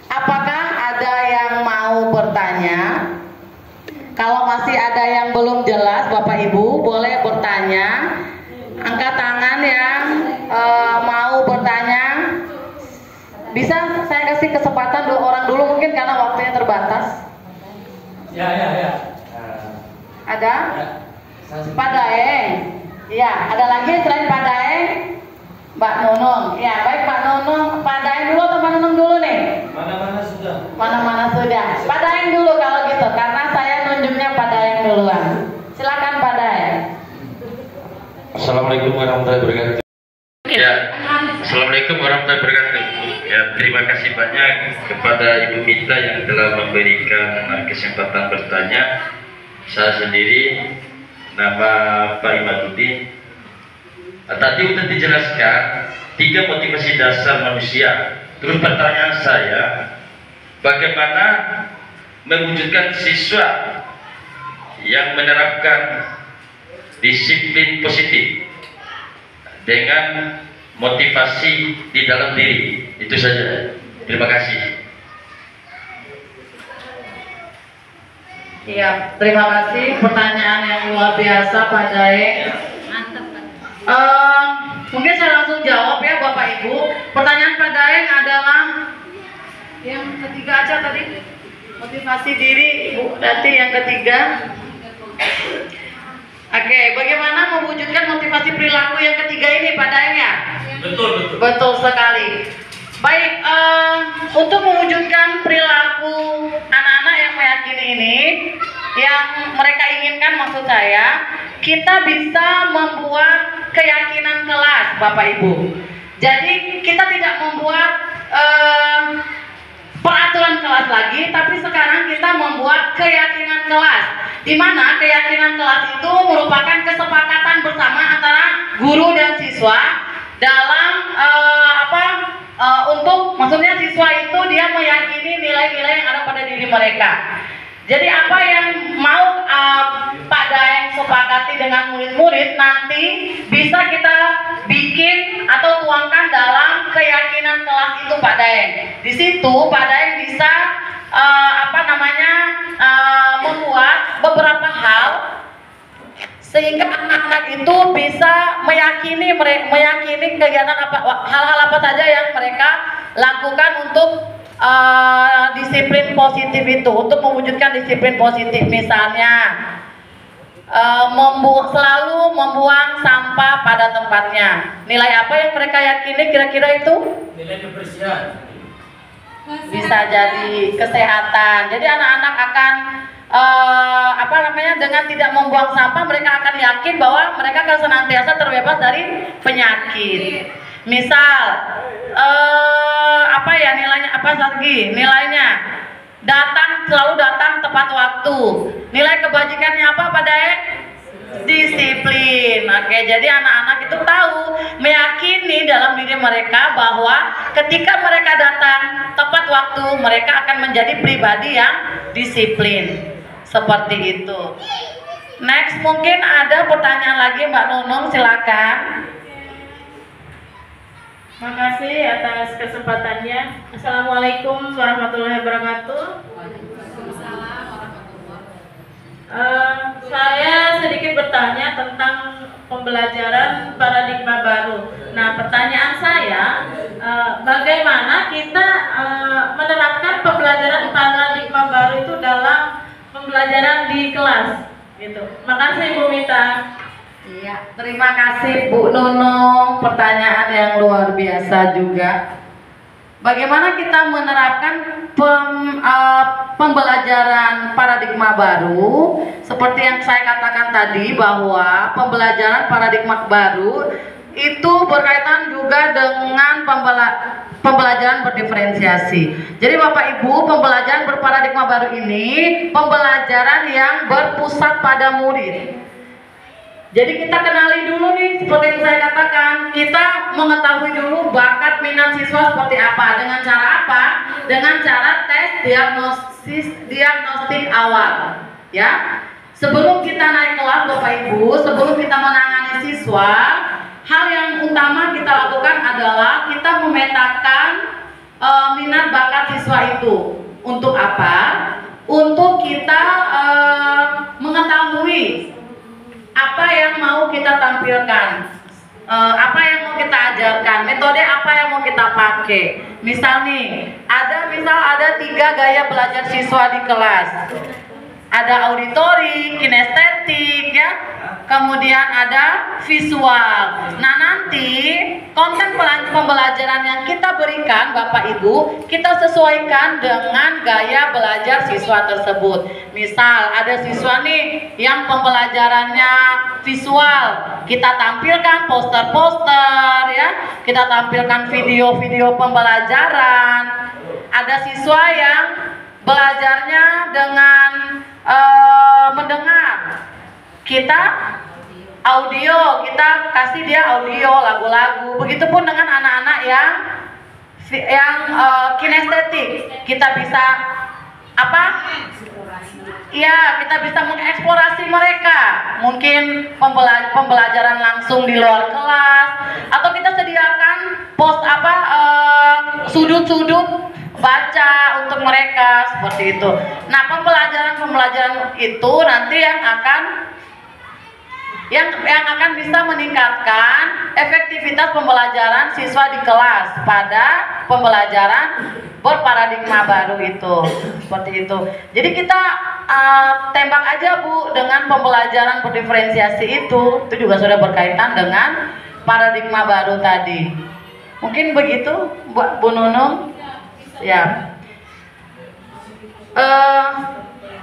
apakah ada yang mau bertanya? Kalau masih ada yang belum jelas, Bapak Ibu boleh bertanya. Angkat tangan yang mau bertanya. Bisa saya kasih kesempatan 2 orang dulu mungkin karena waktunya terbatas. Ya. Ada? Pak Daeng. Ya, ada lagi selain Pak Daeng? Mbak Nunung. Ya, baik Pak Nunung. Pak Daeng dulu atau Pak Nunung dulu nih? Mana-mana sudah. Mana-mana sudah. Pak Daeng dulu kalau gitu, karena saya nunjuknya Pak Daeng duluan. Silakan Pak Daeng. Assalamualaikum warahmatullahi wabarakatuh. Ya, Assalamualaikum warahmatullahi wabarakatuh. Ya, terima kasih banyak kepada Ibu Mita yang telah memberikan kesempatan bertanya. Saya sendiri, nama Pak Imaduddin. Tadi sudah dijelaskan 3 motivasi dasar manusia. Terus pertanyaan saya, bagaimana mewujudkan siswa yang menerapkan disiplin positif dengan motivasi di dalam diri? Itu saja. Terima kasih. Iya, terima kasih. Pertanyaan yang luar biasa Pak Daeng. Mungkin saya langsung jawab ya Bapak Ibu. Pertanyaan Pak Daeng adalah yang ketiga aja tadi, motivasi diri Ibu. Nanti yang ketiga. Oke, bagaimana mewujudkan motivasi perilaku yang ketiga ini Pak Daeng ya? Betul. Betul sekali. Baik, untuk mewujudkan perilaku anak-anak yang meyakini ini, yang mereka inginkan maksud saya, kita bisa membuat keyakinan kelas Bapak Ibu. Jadi kita tidak membuat peraturan kelas lagi, tapi sekarang kita membuat keyakinan kelas. di mana keyakinan kelas itu merupakan kesepakatan bersama antara guru dan siswa dalam untuk maksudnya siswa itu dia meyakini nilai-nilai yang ada pada diri mereka. Jadi apa yang mau Pak Daeng sepakati dengan murid-murid nanti bisa kita bikin atau tuangkan dalam keyakinan kelas itu Pak Daeng. Di situ Pak Daeng bisa membuat beberapa hal sehingga anak-anak itu bisa meyakini kegiatan hal-hal apa saja yang mereka lakukan untuk disiplin positif itu, untuk mewujudkan disiplin positif. Misalnya selalu membuang sampah pada tempatnya. Nilai apa yang mereka yakini kira-kira itu? Nilai kebersihan. Bisa jadi kesehatan. Jadi anak-anak akan dengan tidak membuang sampah, mereka akan yakin bahwa mereka akan senantiasa terbebas dari penyakit. Misal nilainya selalu datang tepat waktu. Nilai kebajikannya apa Pak Daeng? Disiplin. Oke, jadi anak-anak itu tahu, meyakini dalam diri mereka bahwa ketika mereka datang tepat waktu, mereka akan menjadi pribadi yang disiplin. Seperti itu. Next, mungkin ada pertanyaan lagi Mbak Nunung, silakan. Makasih atas kesempatannya. Assalamualaikum warahmatullahi wabarakatuh. Saya sedikit bertanya tentang pembelajaran paradigma baru. Nah, pertanyaan saya, bagaimana kita menerapkan pembelajaran paradigma baru itu dalam pembelajaran di kelas, gitu. Makasih Bu Mita. Iya, terima kasih Bu Nunung, pertanyaan yang luar biasa juga. Bagaimana kita menerapkan pembelajaran paradigma baru? Seperti yang saya katakan tadi bahwa pembelajaran paradigma baru itu berkaitan juga dengan pembelajaran berdiferensiasi. Jadi Bapak Ibu, pembelajaran berparadigma baru ini pembelajaran yang berpusat pada murid. Jadi kita kenali dulu nih, seperti yang saya katakan, kita mengetahui dulu bakat minat siswa seperti apa. Dengan cara apa? Dengan cara tes diagnostik awal. Ya, sebelum kita naik kelas Bapak Ibu, sebelum kita menangani siswa, hal yang utama kita lakukan adalah kita memetakan minat bakat siswa itu. Untuk apa? Untuk kita mengetahui apa yang mau kita tampilkan, apa yang mau kita ajarkan, metode apa yang mau kita pakai. Misal nih, ada 3 gaya belajar siswa di kelas. Ada auditori, kinestetik, ya. Kemudian ada visual. Nah, nanti konten pembelajaran yang kita berikan Bapak Ibu, kita sesuaikan dengan gaya belajar siswa tersebut. Misal ada siswa nih yang pembelajarannya visual, kita tampilkan poster-poster, ya. Kita tampilkan video-video pembelajaran. Ada siswa yang belajarnya dengan mendengar, kita audio, kita kasih dia audio lagu-lagu. Begitupun dengan anak-anak yang kinestetik, kita bisa kita bisa mengeksplorasi mereka. Mungkin pembelajaran langsung di luar kelas, atau kita sediakan sudut-sudut baca untuk mereka, seperti itu. Nah, pembelajaran itu nanti yang akan bisa meningkatkan efektivitas pembelajaran siswa di kelas pada pembelajaran berparadigma baru itu, seperti itu. Jadi kita tembak aja Bu, dengan pembelajaran berdiferensiasi itu juga sudah berkaitan dengan paradigma baru tadi. Mungkin begitu Bu Nunung. Ya,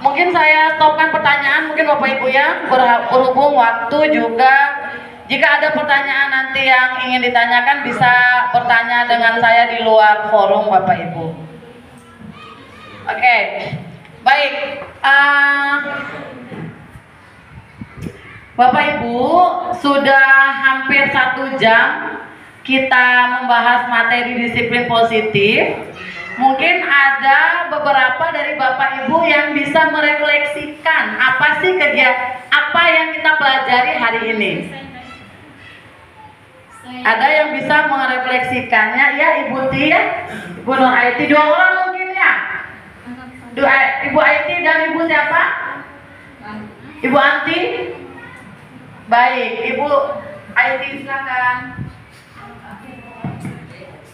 mungkin saya stopkan pertanyaan, mungkin Bapak Ibu ya, berhubung waktu juga. Jika ada pertanyaan nanti yang ingin ditanyakan, bisa bertanya dengan saya di luar forum Bapak Ibu. Oke, baik. Bapak Ibu, sudah hampir 1 jam kita membahas materi disiplin positif. Mungkin ada beberapa dari Bapak Ibu yang bisa merefleksikan apa sih apa yang kita pelajari hari ini. Ada yang bisa merefleksikannya ya, Ibu Tia, Ibu Nur Aiti, 2 orang mungkin ya. Ibu Aiti dan Ibu siapa? Ibu Anti. Baik, Ibu Aiti silakan.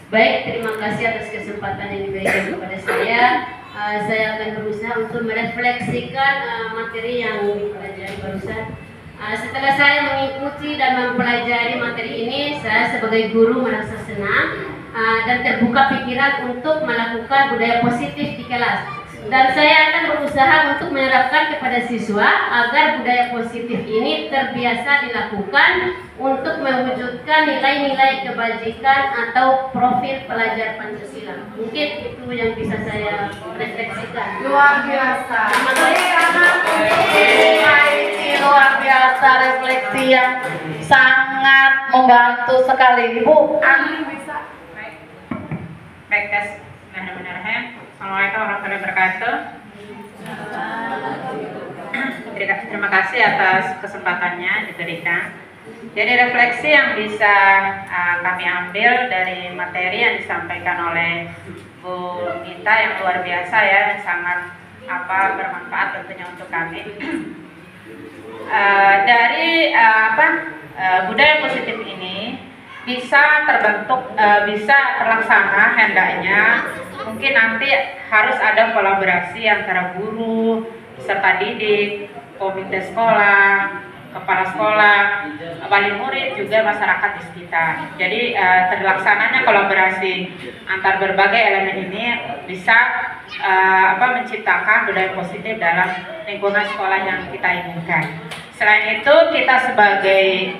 Baik, terima kasih atas kesempatan yang diberikan kepada saya. Saya akan berusaha untuk merefleksikan materi yang dipelajari barusan. Setelah saya mengikuti dan mempelajari materi ini, saya sebagai guru merasa senang dan terbuka pikiran untuk melakukan budaya positif di kelas. Dan saya akan berusaha untuk menerapkan kepada siswa agar budaya positif ini terbiasa dilakukan untuk mewujudkan nilai-nilai kebajikan atau profil pelajar Pancasila. Mungkin itu yang bisa saya refleksikan. Luar biasa. Luar biasa, refleksi yang sangat membantu sekali. Ibu Ani bisa. Baik, tes. Bismillahirrahmanirrahim. Assalamualaikum warahmatullahi wabarakatuh. Terima kasih atas kesempatannya diberikan. Jadi refleksi yang bisa kami ambil dari materi yang disampaikan oleh Bu Mita yang luar biasa ya, yang sangat bermanfaat tentunya untuk kami. Dari budaya positif ini bisa terbentuk, bisa terlaksana hendaknya mungkin nanti harus ada kolaborasi antara guru, peserta didik, komite sekolah, kepala sekolah, wali murid, juga masyarakat di sekitar. Jadi terlaksananya kolaborasi antar berbagai elemen ini bisa menciptakan budaya positif dalam lingkungan sekolah yang kita inginkan. Selain itu, kita sebagai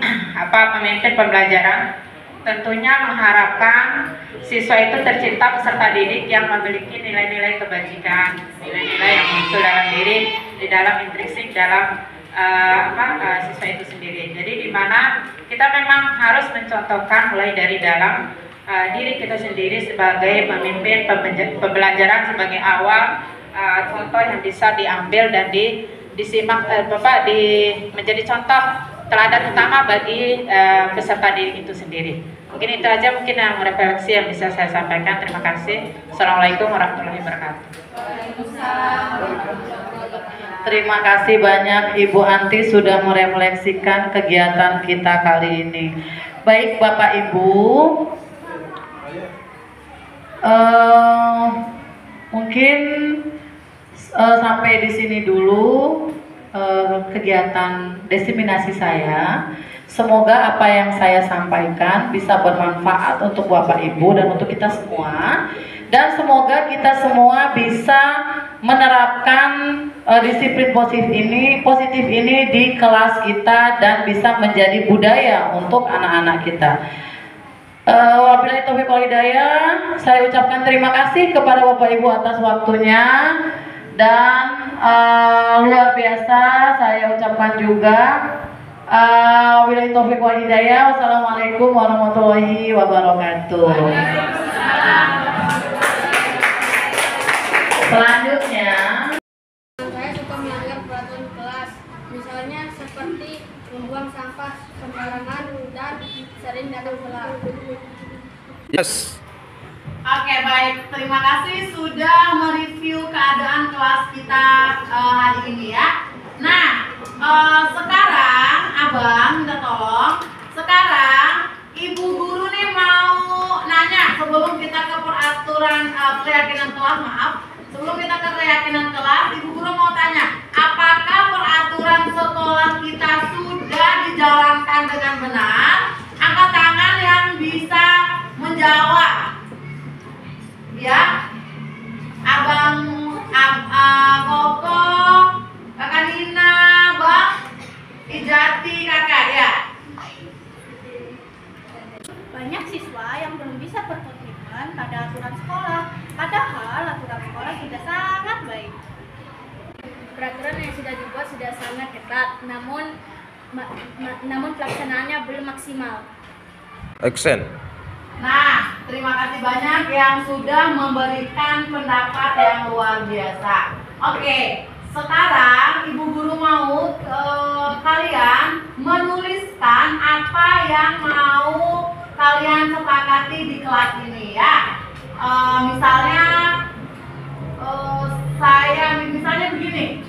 pemimpin pembelajaran tentunya mengharapkan siswa itu tercipta peserta didik yang memiliki nilai-nilai kebajikan, nilai-nilai yang muncul dalam diri, di dalam intrinsik dalam siswa itu sendiri. Jadi di mana kita memang harus mencontohkan mulai dari dalam diri kita sendiri sebagai pemimpin pembelajaran sebagai awal contoh yang bisa diambil dan disimak menjadi contoh teladan utama bagi peserta didik itu sendiri. Mungkin itu aja yang refleksi yang bisa saya sampaikan. Terima kasih. Assalamualaikum warahmatullahi wabarakatuh. Terima kasih banyak Ibu Anti sudah merefleksikan kegiatan kita kali ini. Baik Bapak Ibu, mungkin sampai di sini dulu kegiatan diseminasi saya. Semoga apa yang saya sampaikan bisa bermanfaat untuk Bapak Ibu dan untuk kita semua. Dan semoga kita semua bisa menerapkan disiplin positif ini di kelas kita dan bisa menjadi budaya untuk anak-anak kita. Wabillahi taufiq wal hidayah. Saya ucapkan terima kasih kepada Bapak Ibu atas waktunya. Dan luar biasa saya ucapkan juga wabillahi taufiq wal hidayah. Wassalamualaikum warahmatullahi wabarakatuh. Selanjutnya, saya suka melanggar peraturan kelas, misalnya seperti membuang sampah sembarangan dan sering datang telat. Yes. oke baik, terima kasih sudah mereview keadaan kelas kita hari ini ya. Nah, sekarang Abang minta tolong, sekarang Ibu Guru nih mau nanya sebelum kita ke peraturan keyakinan kelas, sebelum kita ke keyakinan kelas, Ibu Guru mau tanya, apakah peraturan sekolah kita sudah dijalankan dengan benar? Angkat tangan yang bisa menjawab. Ya, Abang Koko, Kakak Nina, Bang Ijati, Kakak ya. Banyak siswa yang belum bisa berkomitmen pada aturan sekolah, padahal aturan sekolah sudah sangat baik. Peraturan yang sudah dibuat sudah sangat ketat, namun namun pelaksanaannya belum maksimal. Action. Nah, terima kasih banyak yang sudah memberikan pendapat yang luar biasa. Oke, sekarang Ibu Guru mau kalian menuliskan apa yang mau kalian sepakati di kelas ini ya. Misalnya misalnya begini.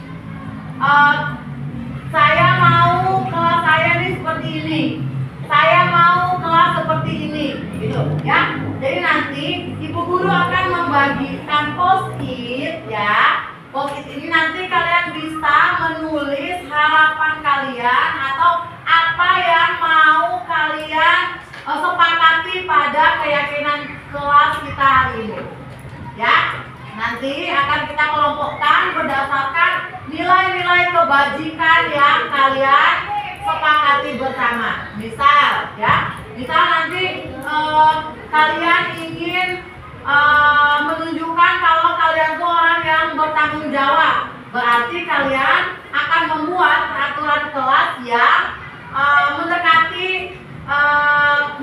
Saya mau kelas saya ini seperti ini. Saya mau kelas seperti ini, gitu ya. Jadi nanti Ibu Guru akan membagikan post-it ya. Post-it ini nanti kalian bisa menulis harapan kalian atau apa yang mau kalian sepakati pada keyakinan kelas kita hari ini. Ya, nanti akan kita kelompokkan berdasarkan nilai-nilai kebajikan yang kalian sepakati bersama. Misal nanti kalian ingin menunjukkan kalau kalian tuh orang yang bertanggung jawab. Berarti kalian akan membuat peraturan kelas yang mendekati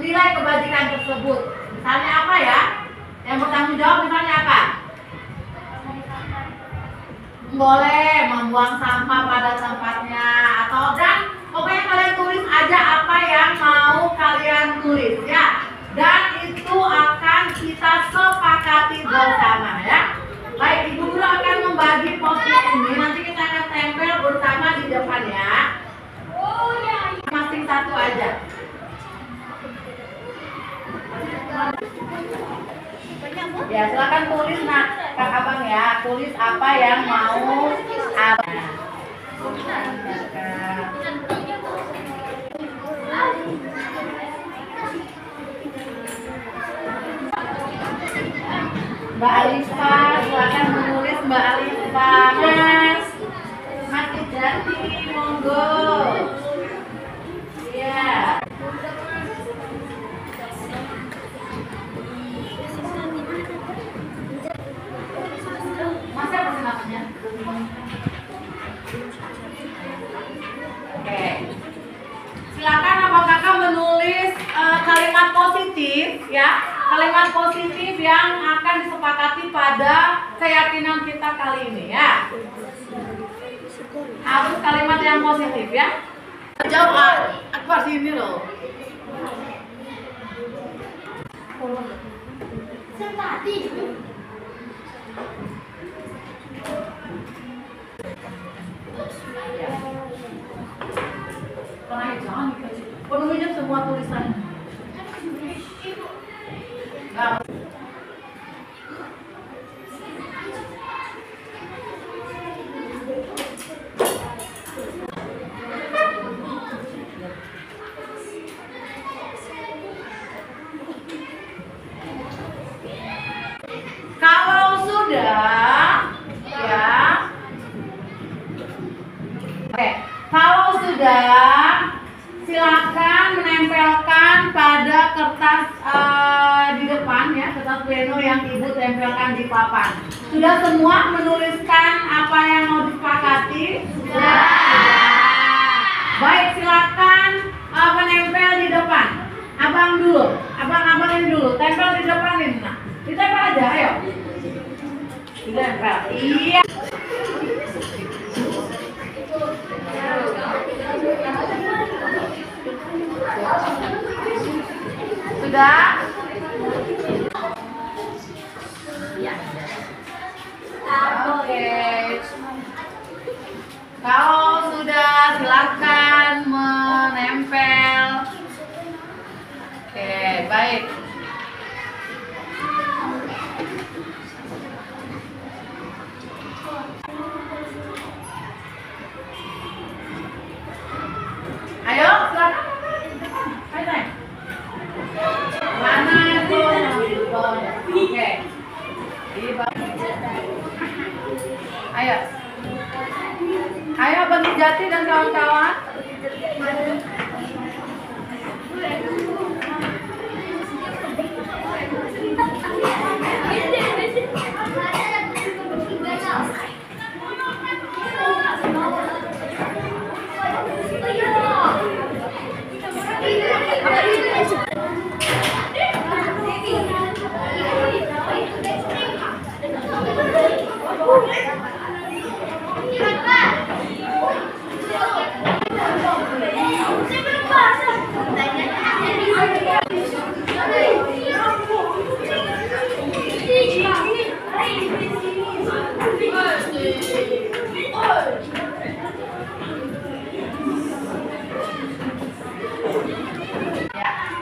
nilai kebajikan tersebut. Misalnya apa ya? Yang bertanggung jawab misalnya apa? Boleh membuang sampah pada tempatnya atau pokoknya kalian tulis aja apa yang mau kalian tulis ya. Dan itu akan kita sepakati bersama ya. Baik, Ibu Guru akan membagi post-it ini. Nanti kita akan tempel bersama di depan ya. Masing satu aja. Ya, silakan tulis Kak Abang ya. Tulis apa yang mau Abang. Mbak Alisa, silakan menulis Mbak Alisa. Mas Ijati, monggo. Iya. Masa apa namanya? Oke. Silakan Abang Kakak menulis kalimat positif ya. Kalimat positif yang akan disepakati pada keyakinan kita kali ini ya. Harus kalimat yang positif ya. Jawab Akbar sini loh. Sempati. Jangan penuhinya semua tulisan. Kalau sudah ya. Oke, kalau sudah silakan menempelkan pada kertas di depan ya, kertas pleno yang Ibu tempelkan di papan. Sudah semua menuliskan apa yang mau disepakati? Sudah. Baik, silakan menempel di depan. Abang dulu, abang ini dulu, tempel di depan ini. Nah, ditempel aja, ayo. Ditempel. Iya. Sudah? Oke. Kalau sudah silakan menempel. Oke, baik. Ayo, silakan. Ayo, mana tuh? Oke. Ayo. Ayo Bang Jati dan kawan-kawan.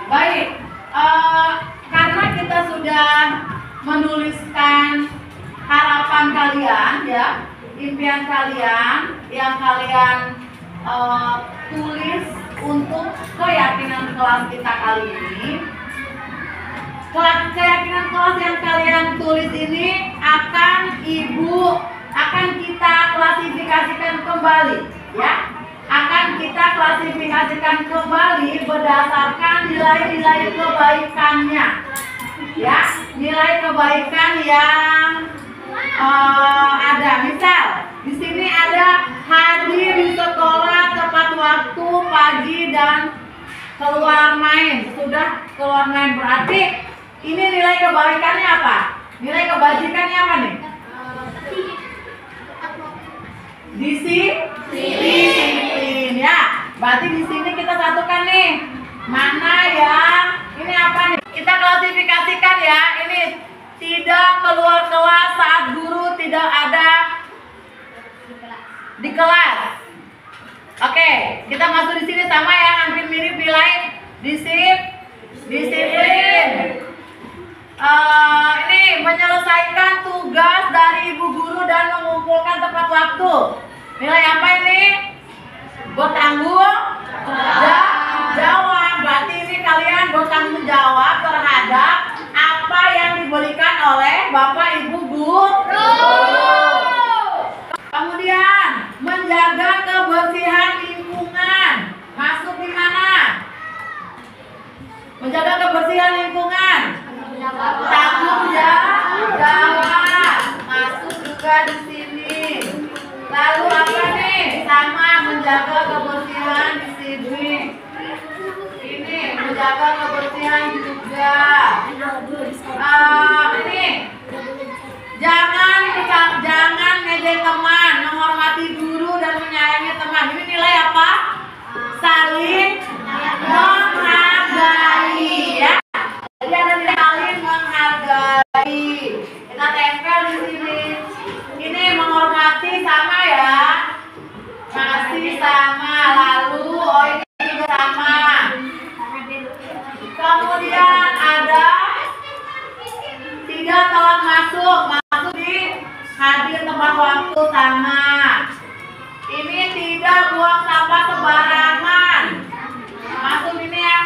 Baik, karena kita sudah menuliskan harapan kalian ya, impian kalian yang kalian tulis untuk keyakinan kelas kita kali ini. Keyakinan kelas yang kalian tulis ini akan kita klasifikasikan kembali ya. Akan kita klasifikasikan kembali berdasarkan nilai-nilai kebaikannya ya, nilai kebaikan yang ada. Misal di sini ada hadir di sekolah tepat waktu pagi dan keluar main. Sudah keluar main berarti ini nilai kebaikannya apa? Nilai kebajikannya apa nih? Disiplin ya. Berarti di sini kita satukan nih. Mana yang ini apa nih? Kita klasifikasikan ya. Ini tidak keluar kelas saat guru tidak ada di kelas. Oke, kita masuk di sini sama ya, hampir mirip nilai disiplin. Ini menyelesaikan tugas dari ibu guru dan mengumpulkan tepat waktu. Nilai apa ini? Bertanggung jawab. Berarti ini kalian bertanggung jawab terhadap apa yang diberikan oleh Bapak Ibu guru. Kemudian menjaga kebersihan lingkungan. Masuk di mana? Menjaga kebersihan lingkungan. Tanggung jawab. Masuk juga di sini. Lalu apa nih? Sama menjaga kebersihan di sini. Ini menjaga kebersihan juga. Ini jangan ngejek teman, menghormati guru dan menyayangi teman. Ini nilai apa? Saling menghargai ya. Jadi ada nilai saling menghargai. Kita tempel di sini. Ini menghormati sama ya. Masih sama. Lalu ini juga sama. Kemudian ada tidak telat masuk di hadir tepat waktu sama. Ini tidak buang sampah sembarangan. Masuk ini ya.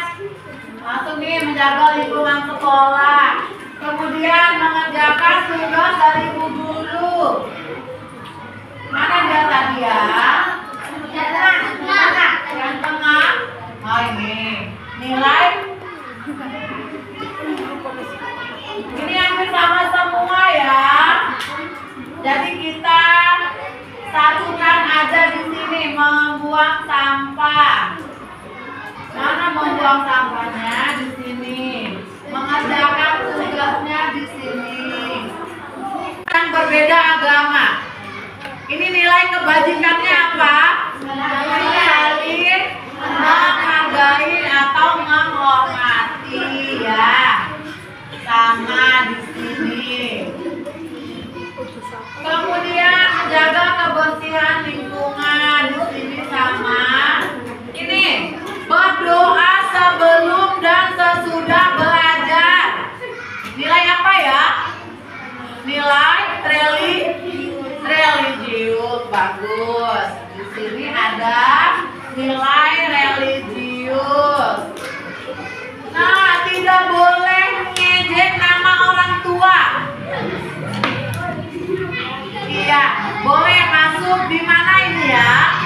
Masuk nih, menjaga lingkungan sekolah. Kemudian mengerjakan tugas dari ibu guru. Mana dia tadi ya? Yang tengah. Oh ini nilai. Ini hampir sama semua ya. Jadi kita satukan aja di sini, membuang sampah. Mana membuang sampahnya? Di sini. Mengerjakan tugasnya di sini. Yang berbeda agama. Ini nilai kebajikannya apa? Saling menghargai atau menghormati ya. Sama di sini. Kemudian menjaga kebersihan lingkungan di sini sama. Ini berdoa sebelum dan sesudah belajar. Nilai apa ya? Nilai religius. Bagus. Di sini ada nilai religius. Nah, tidak boleh ngejek nama orang tua. Iya, boleh masuk di mana ini ya?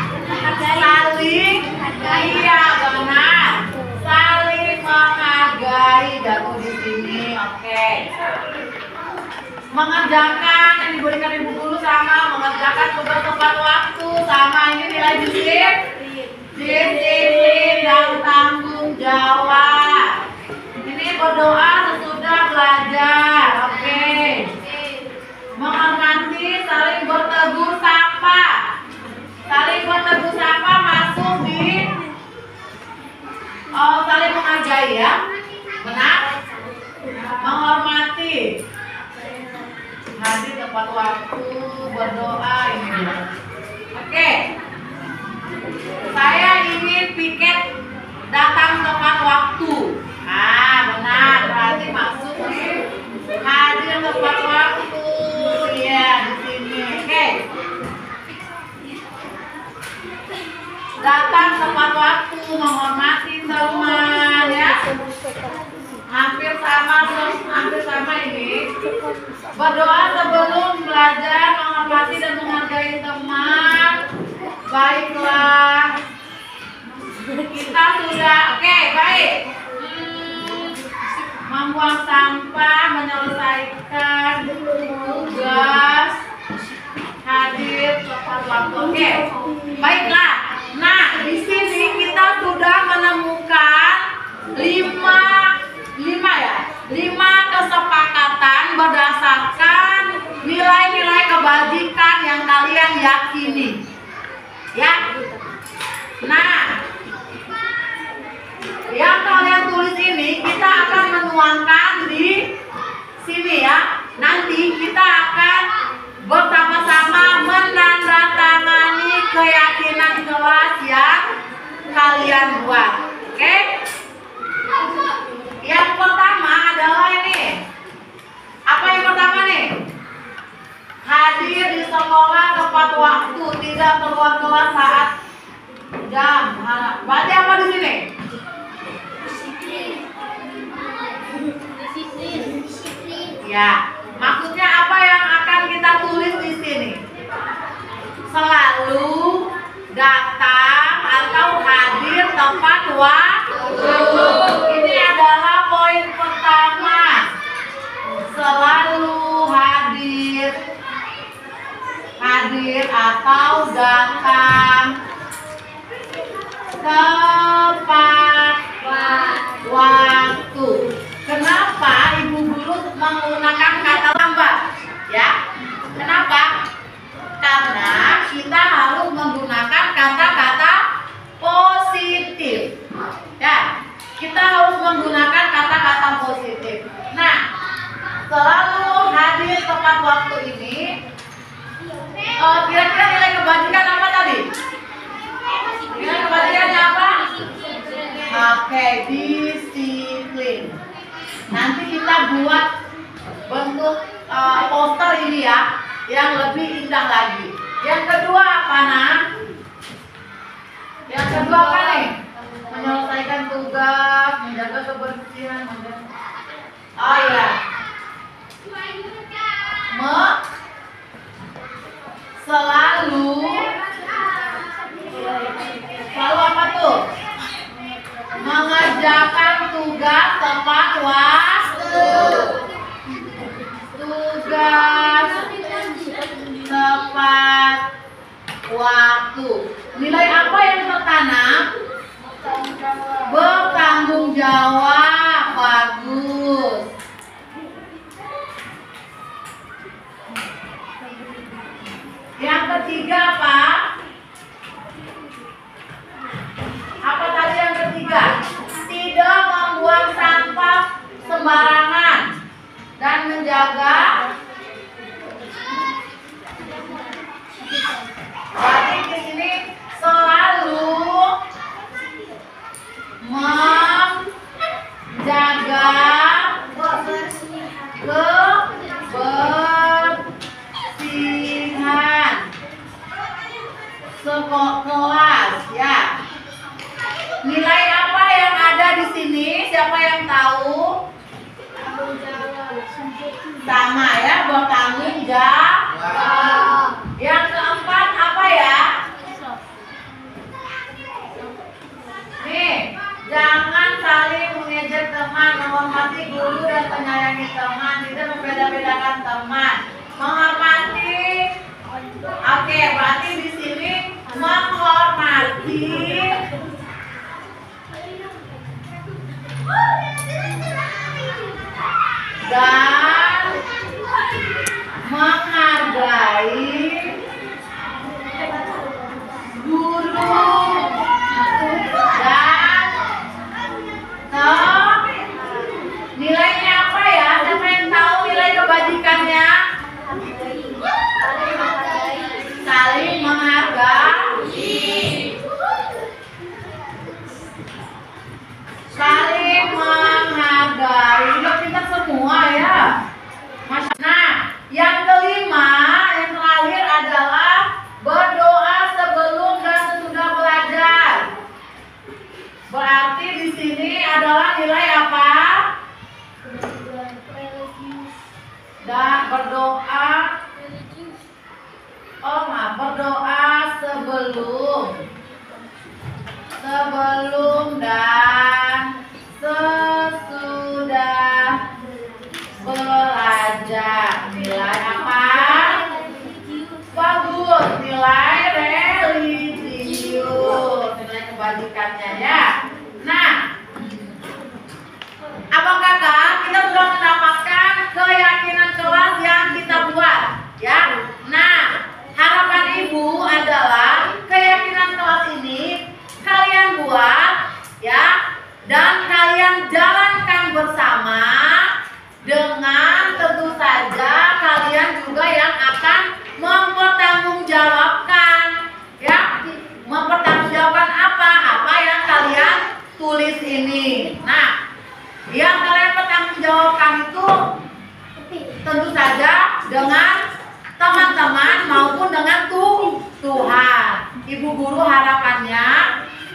Saling, iya benar. Saling menghargai, jatuh di sini. Oke. Mengerjakan yang diberikan ibu guru sama, mengerjakan tugas tepat waktu sama. Ini nilai disiplin dan tanggung jawab. Ini berdoa sesudah belajar. Oke. Menghormati, saling bertegur sapa. Saling bertegur sapa masuk di saling menghargai ya. Benar? Menghormati. Hadir tepat waktu, berdoa ini dia. Oke. Saya ingin piket datang tepat waktu. Ah, benar. Berarti masuk di hadir tepat waktu. Iya, di sini. Oke. Datang tepat waktu, menghormati teman ya. Hampir sama ini. Berdoa sebelum belajar, menghormati dan menghargai teman. Baiklah. Kita sudah, oke, baik. Membuang sampah, menyelesaikan tugas, hadir tepat waktu. Oke, baiklah. Nah, di sini kita sudah menemukan 5 kesepakatan berdasarkan nilai-nilai kebajikan yang kalian yakini. Ya. Nah, yang kalian tulis ini kita akan menuangkan di sini ya. Nanti kita akan bersama-sama menandatangani keyakinan kelas yang kalian buat. Oke? Yang pertama adalah ini. Apa yang pertama nih? Hadir di sekolah tepat waktu, tidak keluar kelas saat jam. Berarti apa di sini? Ya, maksudnya apa yang akan kita tulis di sini? Selalu datang atau hadir tepat waktu. Ini adalah poin pertama. Selalu hadir atau datang tepat waktu. Kenapa ibu guru menggunakan kata lambat? Ya, kenapa? Karena kita harus menggunakan kata-kata positif. Ya, kita harus menggunakan kata-kata positif. Nah, selalu hadir tepat waktu ini. Kira-kira nilai kebajikan apa tadi? Nilai kebajikannya apa? Oke, disiplin. Nanti kita buat bentuk poster ini ya, yang lebih indah lagi. Yang kedua apa, Nah? Yang kedua apa nih? Menyelesaikan tugas, menjaga kebersihan. Oh ya. Selalu apa tuh? Mengerjakan tugas tepat waktu. Tugas tepat waktu. Nilai apa yang tertanam? Bertanggung jawab. Bagus. Yang ketiga apa? Apa tadi yang ketiga? Tidak membuang sampah sembarangan dan menjaga. Berarti di sini selalu menjaga kebersihan kelas ya. Nilai apa yang ada di sini? Siapa yang tahu? Sama ya, bertanggung jawab. Yang keempat apa ya? Nih, jangan saling mengejek teman, menghormati guru dan menyayangi teman, tidak membeda-bedakan teman, menghormati. Oke, berarti di sini menghormati dan Ibu guru harapannya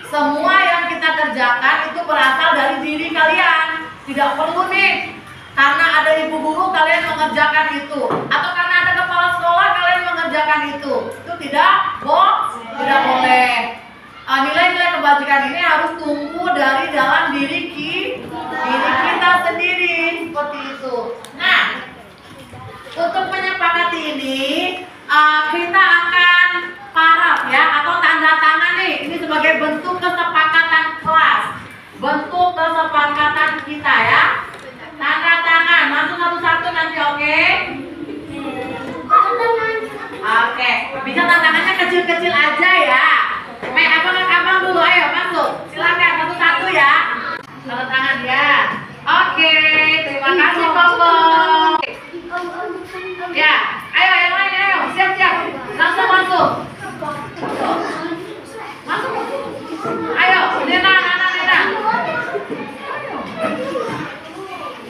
semua yang kita kerjakan itu berasal dari diri kalian. Tidak perlu nih karena ada ibu guru kalian mengerjakan itu, atau karena ada kepala sekolah kalian mengerjakan itu. Itu tidak boleh. Nilai-nilai kebajikan ini harus tumbuh dari dalam diri kita sendiri, seperti itu. Nah, untuk menyepakati ini kita akan paraf ya, atau tanda tangan nih. Ini sebagai bentuk kesepakatan kelas, bentuk kesepakatan kita ya. Tanda tangan, langsung satu-satu nanti, oke? Oke, bisa tantangannya kecil-kecil aja ya. Abang dulu, ayo masuk. Silakan satu-satu ya. Tanda tangan ya. Oke, terima kasih Koko. Ya, ayo yang lain, ayo siap-siap. Langsung masuk. Masuk. Ayo, Nena.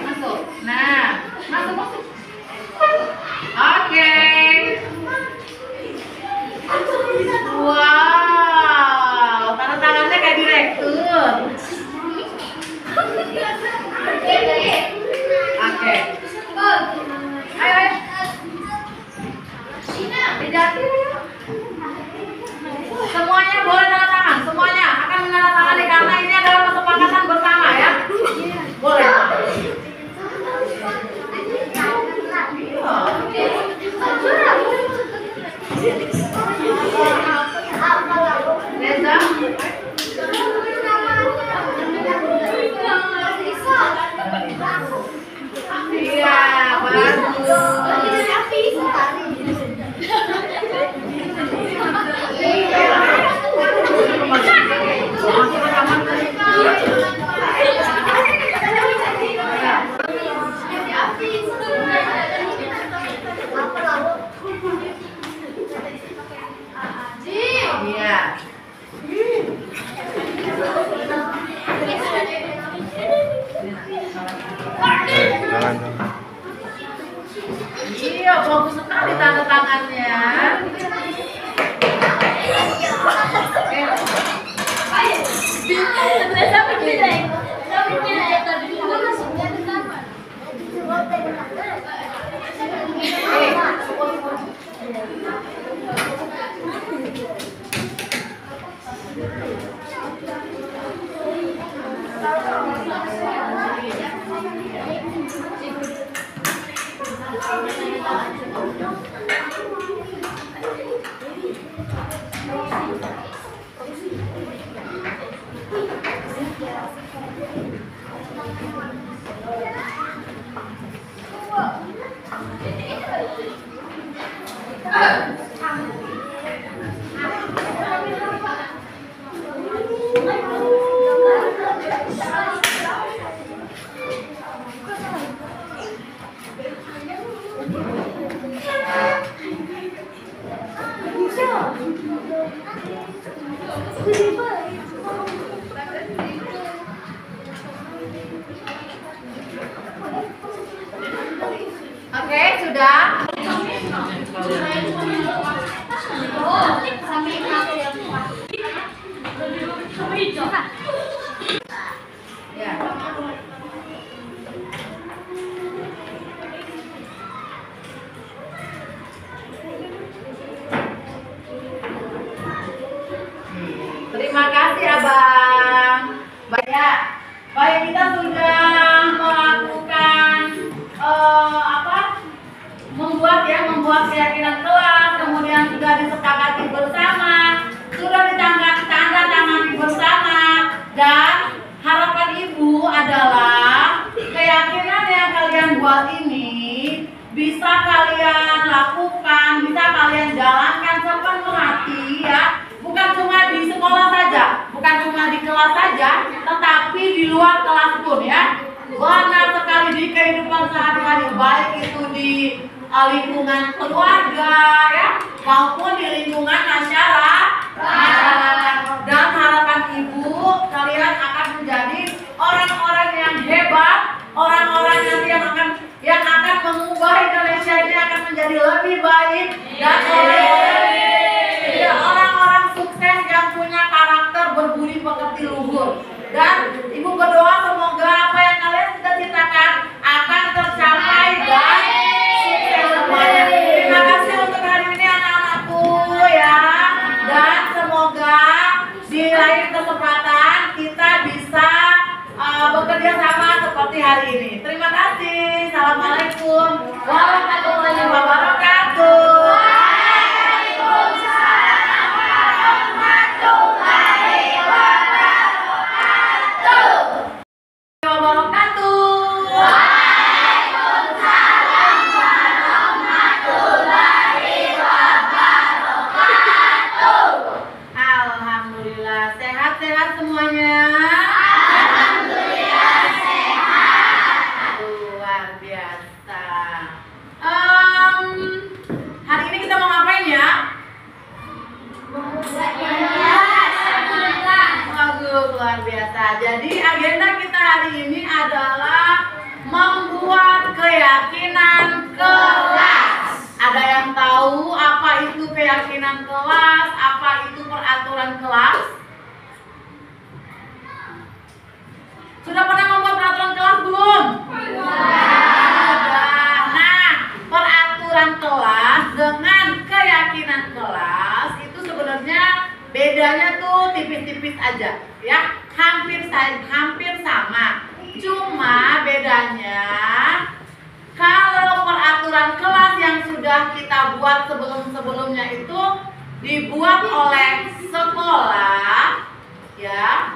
Masuk. Nah, masuk. Oke. Wow, tanda tangannya kayak direktur. Oke. Ayo. Semuanya boleh tanda tangan, semuanya akan menandatangani karena ini adalah kesepakatan bersama ya. Boleh. Reza. Iya, bagus. Iya, bagus sekali tanda tangannya. Oke, sudah. Ya. Terima kasih Abang. Baik, kita sudah melakukan membuat keyakinan kelas, kemudian sudah disepakati bersama, sudah ditandatangani bersama, dan harapan Ibu adalah keyakinan yang kalian buat ini bisa kalian lakukan, bisa kalian jalankan sepenuh hati ya. Bukan cuma di sekolah saja, bukan cuma di kelas saja, tetapi di luar kelas pun ya. Benar sekali di kehidupan sehari-hari, baik itu di lingkungan keluarga ya, maupun di lingkungan masyarakat. Dan harapan Ibu, kalian akan menjadi orang-orang yang hebat, orang-orang yang akan mengubah Indonesia ini akan menjadi lebih baik dan orang-orang sukses keyakinan kelas? Apa itu peraturan kelas? Sudah pernah membuat peraturan kelas belum? Sudah. Nah, peraturan kelas dengan keyakinan kelas itu sebenarnya bedanya tuh tipis-tipis aja, ya. Hampir sama. Cuma bedanya kalau peraturan kelas yang sudah kita buat sebelum-sebelumnya itu dibuat oleh sekolah, ya.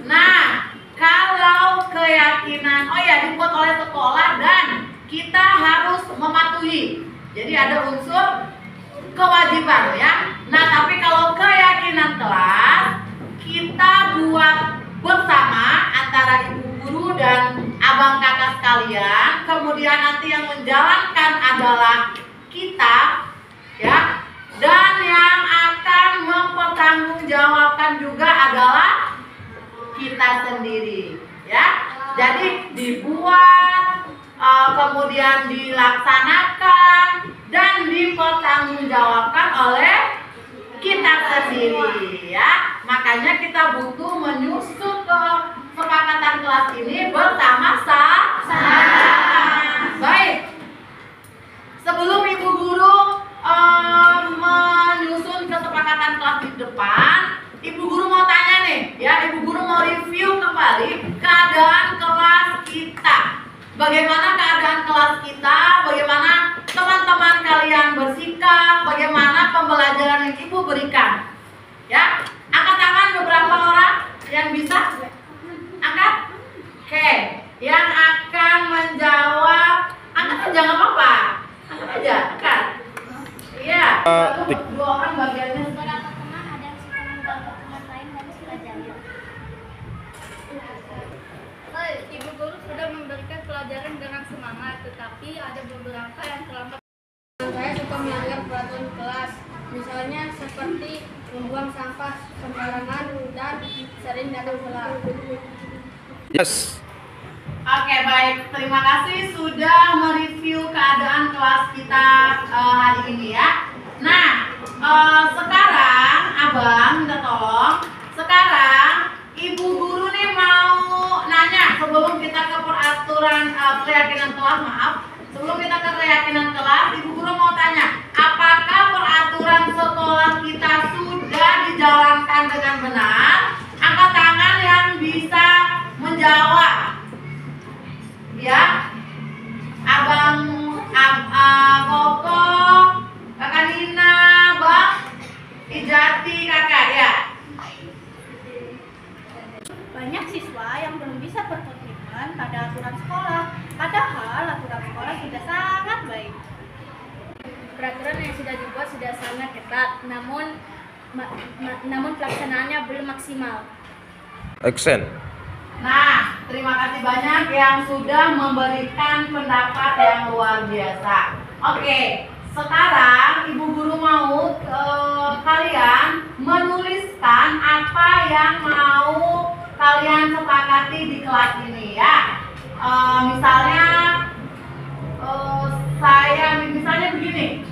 Nah, kalau keyakinan, dibuat oleh sekolah dan kita harus mematuhi. Jadi ada unsur kewajiban, ya. Nah, tapi kalau keyakinan kelas kita buat bersama antara ibu guru dan abang kakak sekalian, kemudian nanti yang menjalankan adalah kita, ya. Dan yang akan mempertanggungjawabkan juga adalah kita sendiri, ya. Jadi dibuat, kemudian dilaksanakan dan dipertanggungjawabkan oleh kita sendiri, ya. Makanya kita butuh menyusun kesepakatan kelas ini bersama-sama. Baik. Sebelum ibu guru menyusun kesepakatan kelas di depan, ibu guru mau tanya nih, ya. Ibu guru mau review kembali keadaan kelas kita. Bagaimana keadaan kelas kita? Bagaimana teman-teman kalian bersikap? Bagaimana pembelajaran yang ibu berikan? Ya, angkat tangan beberapa orang yang bisa. Angkat. Oke, yang akan menjawab, angkat aja nggak apa-apa. Angkat aja, angkat. Iya. Dua orang bagiannya. Beberapa teman ada yang suka mengganggu teman lain dan suka jahil. Ibu guru sudah memberikan pelajaran dengan semangat, tetapi ada beberapa yang terlambat. Saya suka melanggar peraturan kelas, misalnya seperti membuang sampah sembarangan dan sering datang telat. Yes. Oke, baik. Terima kasih sudah mereview keadaan kelas kita hari ini, ya. Nah, sekarang abang minta tolong. Sekarang ibu guru nih mau nanya sebelum kita ke peraturan keyakinan kelas, maaf. Sebelum kita ke keyakinan kelas, ibu guru mau tanya, apakah peraturan sekolah kita sudah dijalankan dengan benar? Angkat tangan yang bisa menjawab. Ya, abang, Koko, kakak Nina, bang, Ijati, kakak, ya. Banyak siswa yang belum bisa berkomitmen pada aturan sekolah, padahal aturan sekolah sudah sangat baik. Peraturan yang sudah dibuat sudah sangat ketat, namun pelaksanaannya belum maksimal. Action. Nah, terima kasih banyak yang sudah memberikan pendapat yang luar biasa. Oke, sekarang ibu guru mau kalian menuliskan apa yang mau kalian sepakati di kelas ini, ya. Misalnya misalnya begini,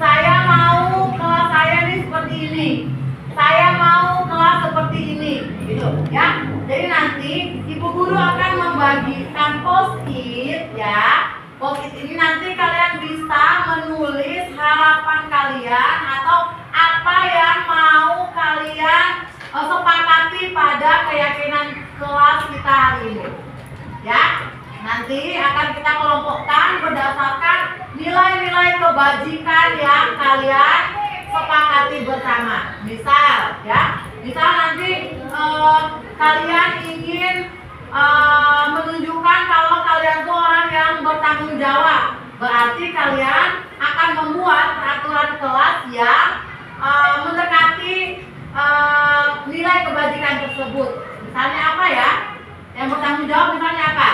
saya mau kelas saya ini seperti ini, saya mau kelas seperti ini, gitu, ya. Jadi nanti ibu guru akan membagikan post-it, ya. Post-it ini nanti kalian bisa menulis harapan kalian atau apa yang mau kalian sepakati pada keyakinan kelas kita hari ini, ya. Nanti akan kita kelompokkan berdasarkan nilai-nilai kebajikan yang kalian sepakati bersama. Misal, ya, misal nanti kalian ingin menunjukkan kalau kalian tuh orang yang bertanggung jawab, berarti kalian akan membuat peraturan kelas yang mendekati nilai kebajikan tersebut. Misalnya apa, ya? Yang bertanggung jawab misalnya apa?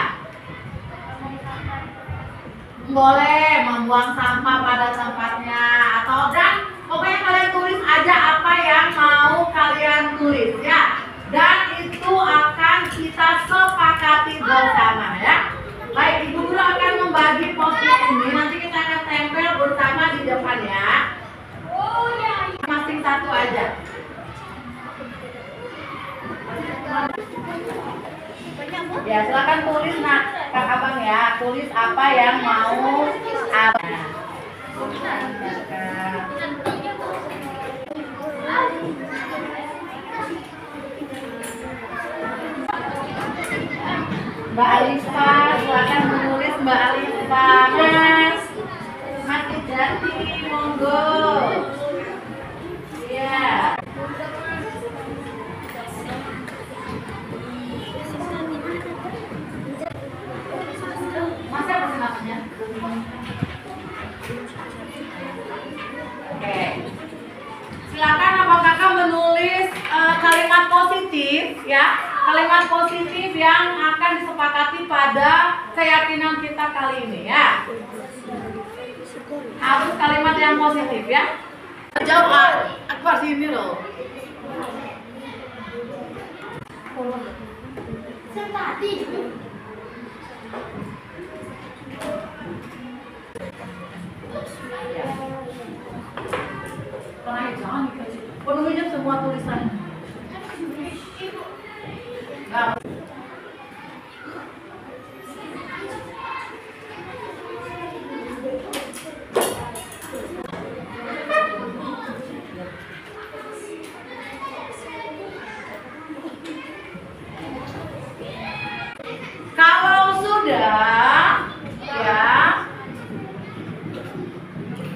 Boleh membuang sampah pada tempatnya, atau dan pokoknya kalian tulis aja apa yang mau kalian tulis, ya. Dan itu akan kita sepakati bersama, ya. Baik, ibu guru akan membagi post-it ini, nanti kita akan tempel bersama di depan tulis apa yang mau apa. Mbak Alifa, silakan menulis Mbak Alifa. Mas Ijati, monggo. Iya. Masa perkenalannya? Oke. Silakan abang kakak menulis kalimat positif ya. Kalimat positif yang akan disepakati pada keyakinan kita kali ini ya. Harus kalimat yang positif ya. Jawab Akbar sini loh. Tadi. Jangan penuhinya semua tulisan. Kalau sudah, ya.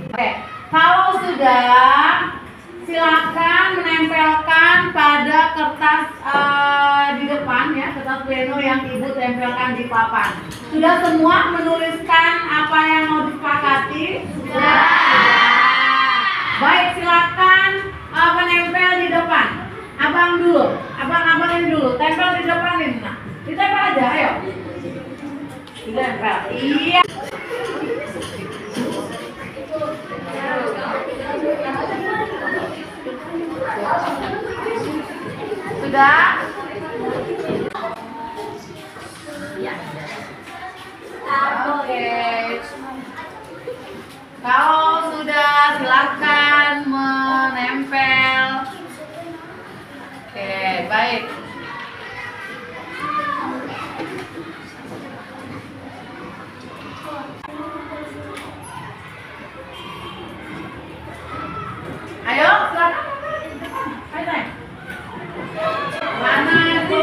Oke, kalau sudah, silakan menempelkan pada kertas di depan ya, kertas pleno yang ibu tempelkan di papan. Sudah semua menuliskan apa yang mau disepakati? Sudah. Baik, silakan menempel di depan. Abang dulu, abang-abangin dulu, tempel di depan ini. Nah, ditempel aja, ayo. Ditempel. Iya. Sudah? Ya. Oke. Kalau sudah, silakan menempel. Oke, baik. Ayo, silakan. Ayo, mana itu?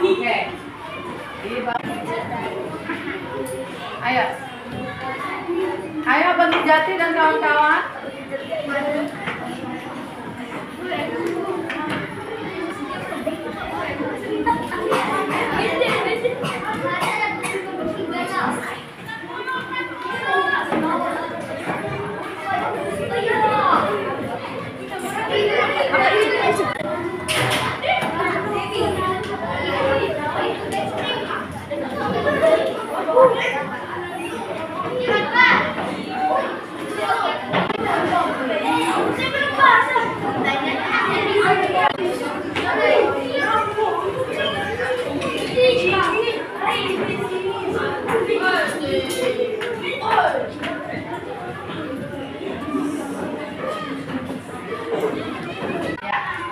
Oke. Ayo. Ayo Bang Jati dan kawan-kawan.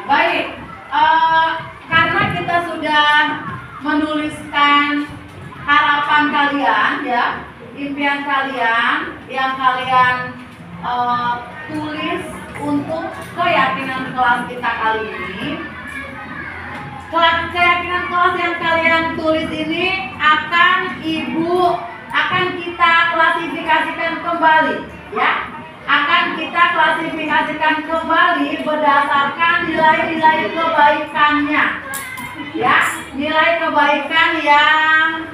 Baik, karena kita sudah menuliskan harapan kalian ya, impian kalian yang kalian tulis untuk keyakinan kelas kita kali ini. Keyakinan kelas yang kalian tulis ini akan kita klasifikasikan kembali ya. Akan kita klasifikasikan kembali berdasarkan nilai-nilai kebaikannya ya, nilai kebaikan yang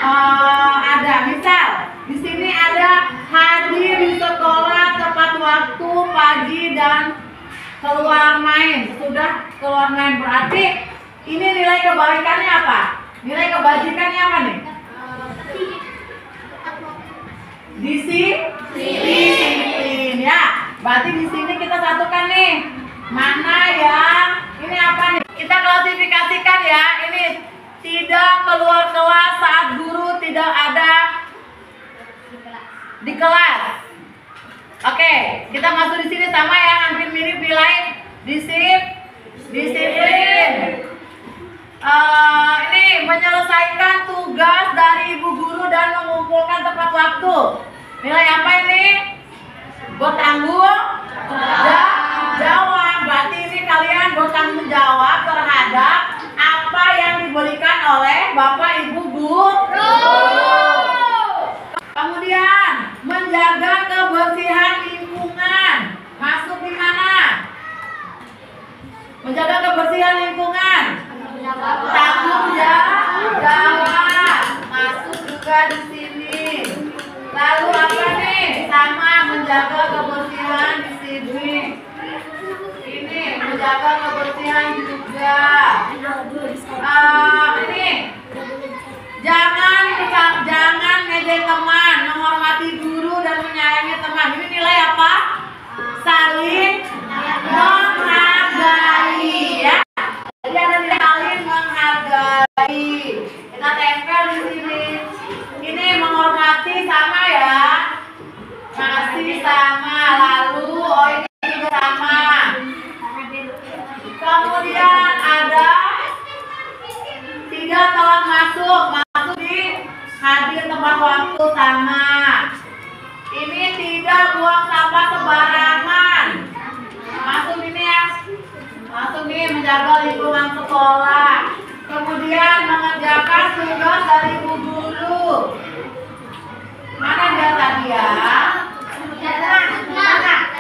ada. Misal di sini ada hadir di sekolah tepat waktu, pagi, dan keluar main. Sudah keluar main berarti ini nilai kebaikannya apa? Nilai kebajikannya apa nih? Disiplin ya. Berarti di sini kita satukan nih. Mana yang ini apa nih? Kita klasifikasikan ya. Ini tidak keluar kelas saat guru tidak ada di kelas. Oke, kita masuk di sini sama ya, hampir mirip nilai disiplin. Ini menyelesaikan tugas dari ibu guru dan mengumpulkan tepat waktu. Nilai apa ini? Bertanggung jawab. Berarti ini kalian bertanggung jawab terhadap apa yang diberikan oleh Bapak Ibu guru. Kemudian menjaga kebersihan lingkungan. Masuk di mana? Menjaga kebersihan lingkungan. Tanggung jawab. Masuk juga di sini. Lalu apa nih? Sama menjaga kebersihan di sini. Ini menjaga kebersihan juga. Ini jangan ngejek teman, menghormati guru dan menyayangi teman. Ini nilai apa? Saling menghargai, ya. Jadi ada nilai saling menghargai. Kita tempel di sini. Ini menghormati sama ya. Masih sama. Lalu ini juga sama. Kemudian ada tidak telat masuk di hadir tepat waktu sama. Ini tidak buang sampah sembarangan. Masuk ini ya. Masuk nih menjaga lingkungan sekolah. Kemudian mengerjakan tugas dari ibu guru. Mana dia tadi ya?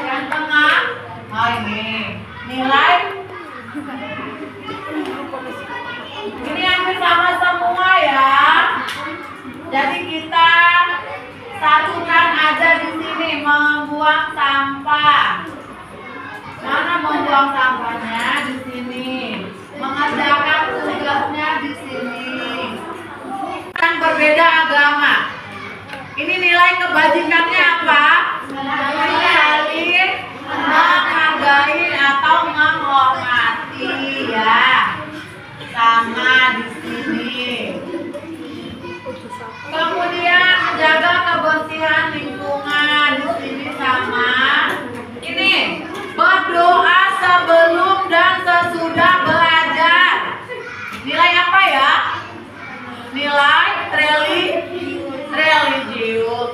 Yang tengah. Oh ini nilai. Ini hampir sama semua ya. Jadi kita satukan aja di sini, membuang sampah. Mana membuang sampahnya? Di sini. Mengerjakan tugasnya di sini. Yang berbeda agama. Ini nilai kebajikannya apa? Saling menghargai atau menghormati ya. Sama di sini. Kemudian menjaga kebersihan lingkungan di sini sama. Ini berdoa sebelum dan sesudah belajar. Nilai apa ya? Nilai religius.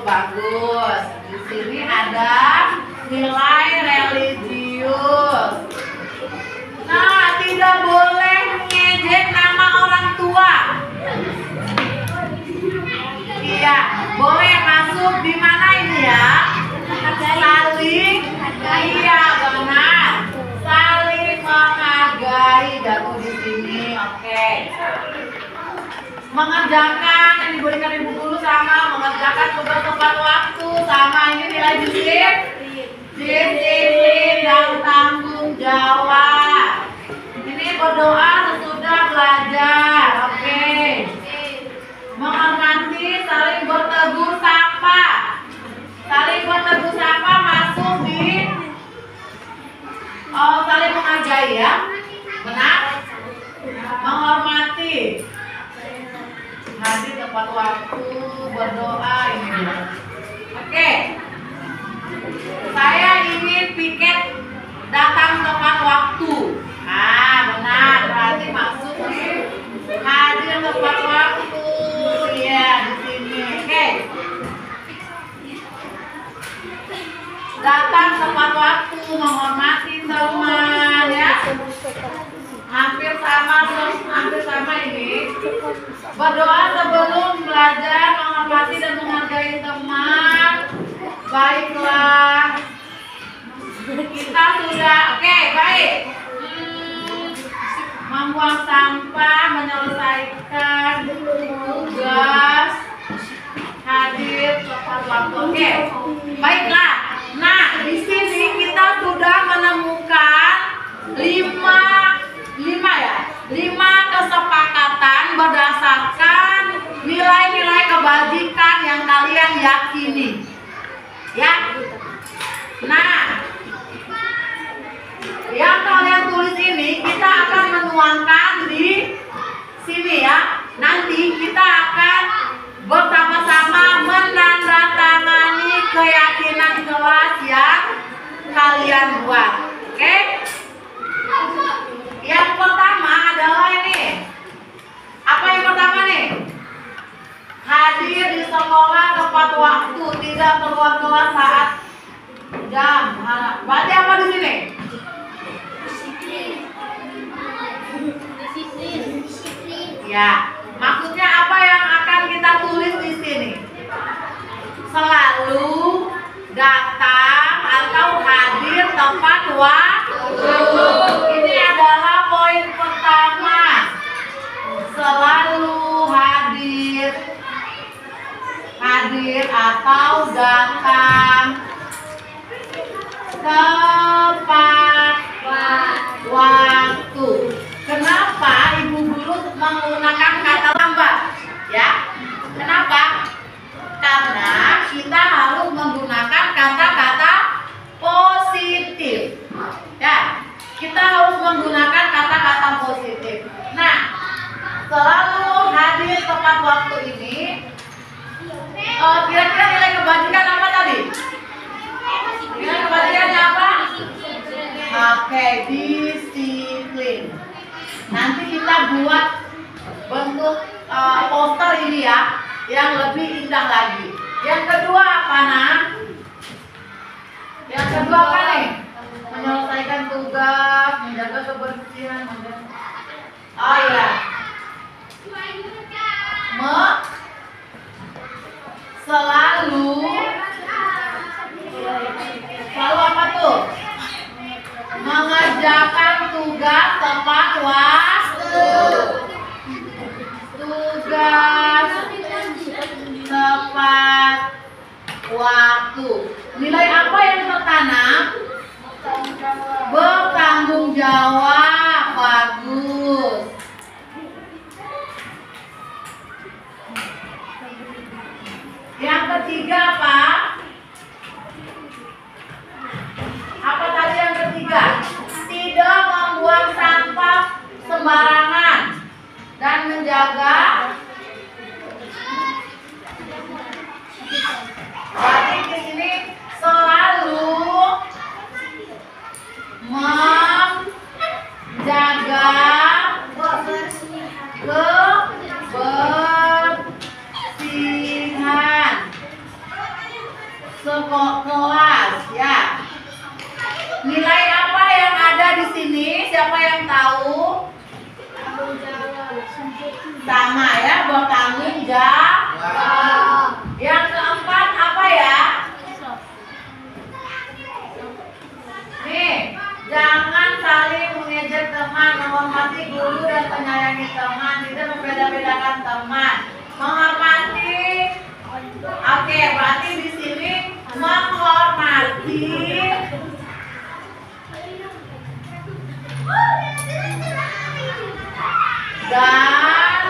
Bagus. Di sini ada nilai religius. Nah, tidak boleh ngejek nama orang tua. Iya, boleh masuk di mana ini ya? Saling, iya benar. Saling menghargai, jatuh di sini, oke. Mengerjakan yang diberikan ibu guru sama, mengerjakan tugas tepat waktu sama. Ini nilai disiplin dan tanggung jawab. Ini berdoa sesudah belajar, oke. Menghormati, saling bertegur sapa. Saling bertegur sapa masuk di saling menghargai ya. Benar? Menghormati. Hadir tepat waktu, berdoa ini dia. Oke. Saya ingin piket datang tepat waktu. Nah, benar. Berarti masuk di hadir tepat waktu. Ya, di sini. Oke. Datang tepat waktu, menghormati teman ya. Hampir sama ini. Berdoa sebelum belajar, menghormati dan menghargai teman. Baiklah. Kita sudah oke, baik. Membuang sampah, menyelesaikan tugas, hadir tepat waktu. Oke, baiklah. Nah, di sini kita sudah menemukan 5 kesepakatan berdasarkan nilai-nilai kebajikan yang kalian yakini. Ya. Nah, yang kalian tulis ini kita akan menuangkan di sini ya. Nanti kita akan bersama-sama menandatangani keyakinan kelas yang kalian buat. Oke? Yang pertama adalah ini. Apa yang pertama nih? Hadir di sekolah tepat waktu, tidak keluar kelas saat jam. Berarti apa di sini? Ya, maksudnya apa yang akan kita tulis di sini? Selalu datang atau hadir tepat waktu. Ini adalah poin pertama. Selalu hadir atau datang tepat waktu. Kenapa Ibu Guru menggunakan kata lambat? Ya, kenapa? Karena kita harus menggunakan kata-kata positif. Ya, kita harus menggunakan kata-kata positif. Nah, selalu hadir tepat waktu ini, kira-kira nilai kebajikan apa tadi? Nilai kebajikannya apa? Oke, disiplin. Nanti kita buat bentuk poster ini ya, yang lebih indah lagi. Yang kedua apa, Nah? Yang kedua apa nih? Menyelesaikan tugas, menjaga kebersihan, oh iya. Selalu apa tuh? Mengerjakan tugas tepat waktu. Tugas tepat waktu. Nilai apa yang tertanam? Bertanggung jawab. Bagus. Yang ketiga apa? Apa tadi yang ketiga? Tidak membuang sampah sembarangan dan menjaga. Berarti di sini selalu menjaga kebersihan kelas ya. Nilai apa yang ada di sini? Siapa yang tahu? Sama ya, bertanggung jawab. Yang keempat apa ya? Nih, jangan saling mengejek teman, menghormati guru dan menyayangi teman, tidak membeda-bedakan teman, menghormati. Oke, berarti di sini menghormati dan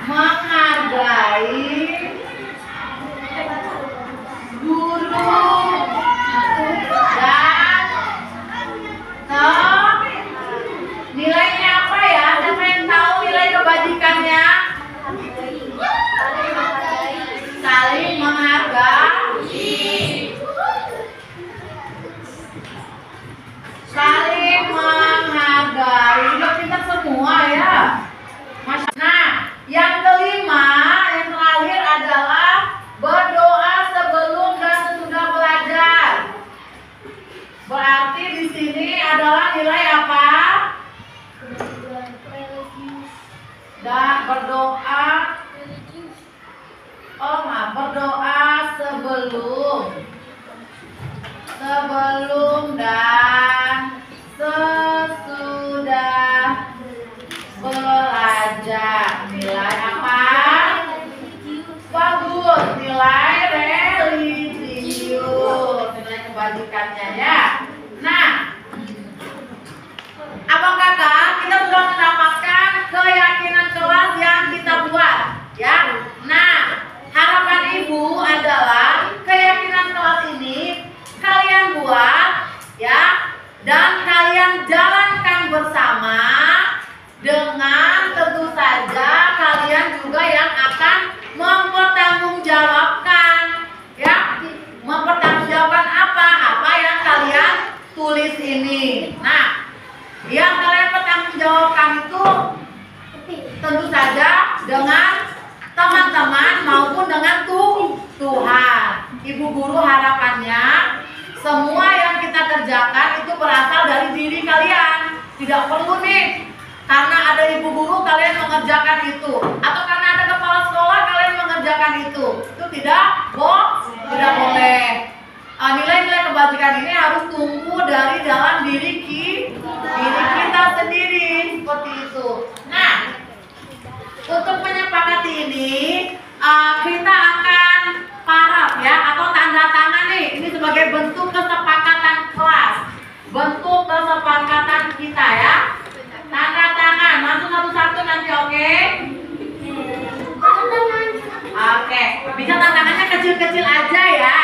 menghargai guru dan nilainya apa ya? Siapa yang tahu nilai kebajikannya? Saling menghargai. Saling menghargai. Udah kita semua ya. Nah, yang kelima, yang terakhir adalah berdoa sebelum dan sesudah belajar. Berarti di sini adalah nilai apa? Dan berdoa. Oh, maaf, berdoa sebelum dan sesudah belajar. Nilai apa? Bagus, nilai religius, nilai kebajikannya ya. Nah, apakah kita sudah mendapatkan keyakinan kelas yang kita buat ya? Nah, harapan ibu adalah keyakinan kelas ini kalian buat ya, dan kalian jalankan bersama, dengan tentu saja kalian juga yang akan mempertanggungjawabkan ya. Mempertanggungjawabkan apa yang kalian tulis ini. Nah, yang kalian pertanggungjawabkan itu Tentu saja dengan teman-teman maupun dengan Tuhan. Ibu guru harapannya semua yang kita kerjakan itu berasal dari diri kalian. Tidak perlu nih karena ada ibu guru kalian mengerjakan itu, atau karena ada kepala sekolah kalian mengerjakan itu. Itu tidak boleh. Nilai-nilai kebajikan ini harus tumbuh dari dalam diri kita sendiri, seperti itu. Nah, untuk menyepakati ini kita akan paraf ya, atau tanda tangan nih. Ini sebagai bentuk kesepakatan kelas, bentuk kesepakatan kita ya. Tanda tangan, langsung satu-satu nanti, oke? Oke, bisa tantangannya kecil-kecil aja ya.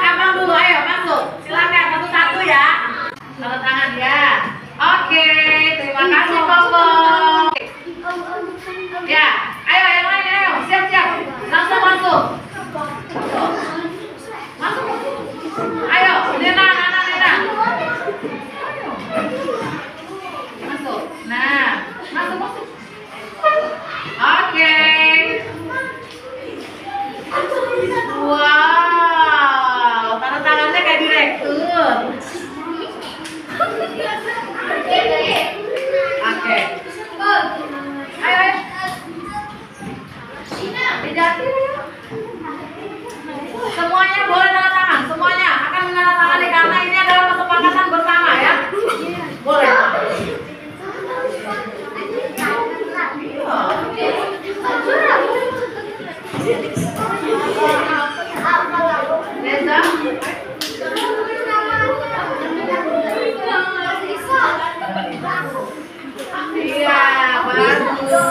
Abang dulu, ayo masuk. Silakan satu-satu ya. Tanda tangan ya. Oke, terima kasih Bobo. Ya, ayo yang lain, ayo siap-siap. Langsung masuk. Masuk. Ayo, Nena. Masuk. Nah, masuk. Oke. Wow, tanda tangannya kayak direktur. Oke. Ayo. Semuanya boleh tanda tangan, semuanya akan menandatangani karena ini adalah kesepakatan bersama ya. Boleh. Reza. Iya, bagus.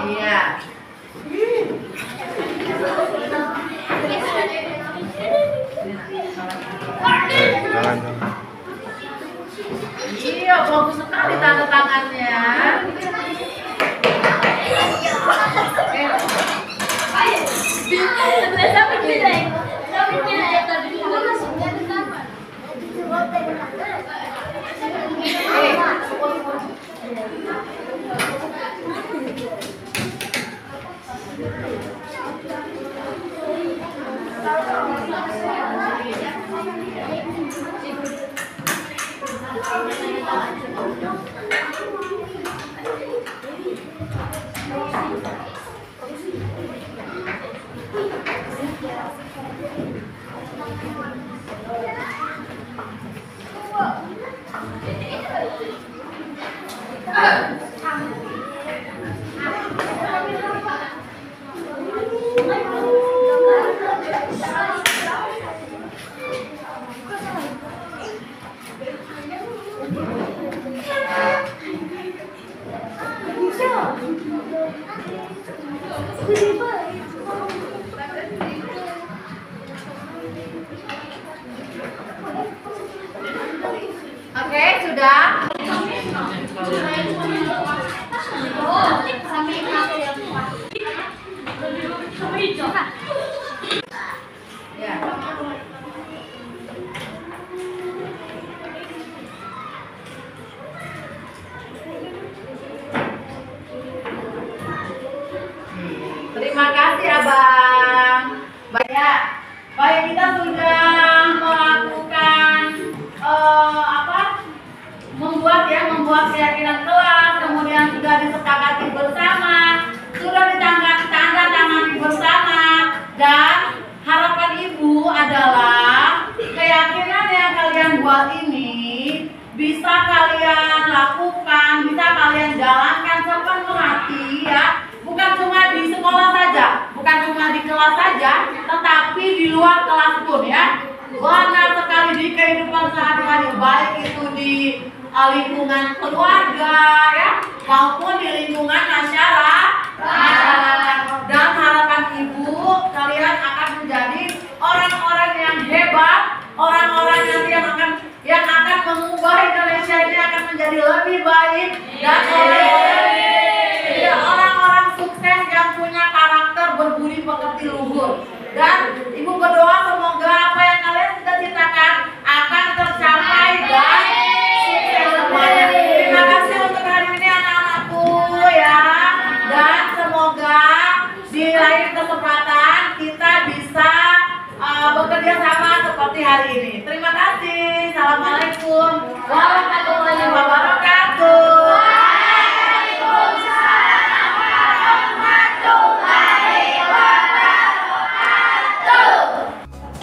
Iya. Iya, bagus sekali tanda tangannya. Oke, sudah. Ya. Terima kasih Abang. Baik, kita sudah melakukan membuat keyakinan kelas, kemudian sudah disepakati bersama, sudah ditandatangani bersama, dan harapan ibu adalah keyakinan yang kalian buat ini bisa kalian lakukan, bisa kalian jalankan sepenuh hati ya. Bukan cuma di sekolah saja, bukan cuma di kelas saja, tetapi di luar kelas pun ya. Benar sekali di kehidupan sehari-hari, baik itu di lingkungan keluarga ya, maupun di lingkungan masyarakat. Dan harapan ibu, kalian akan menjadi orang-orang yang hebat, orang-orang yang akan mengubah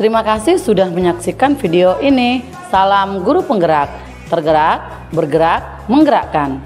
Terima kasih sudah menyaksikan video ini. Salam guru penggerak, tergerak, bergerak, menggerakkan.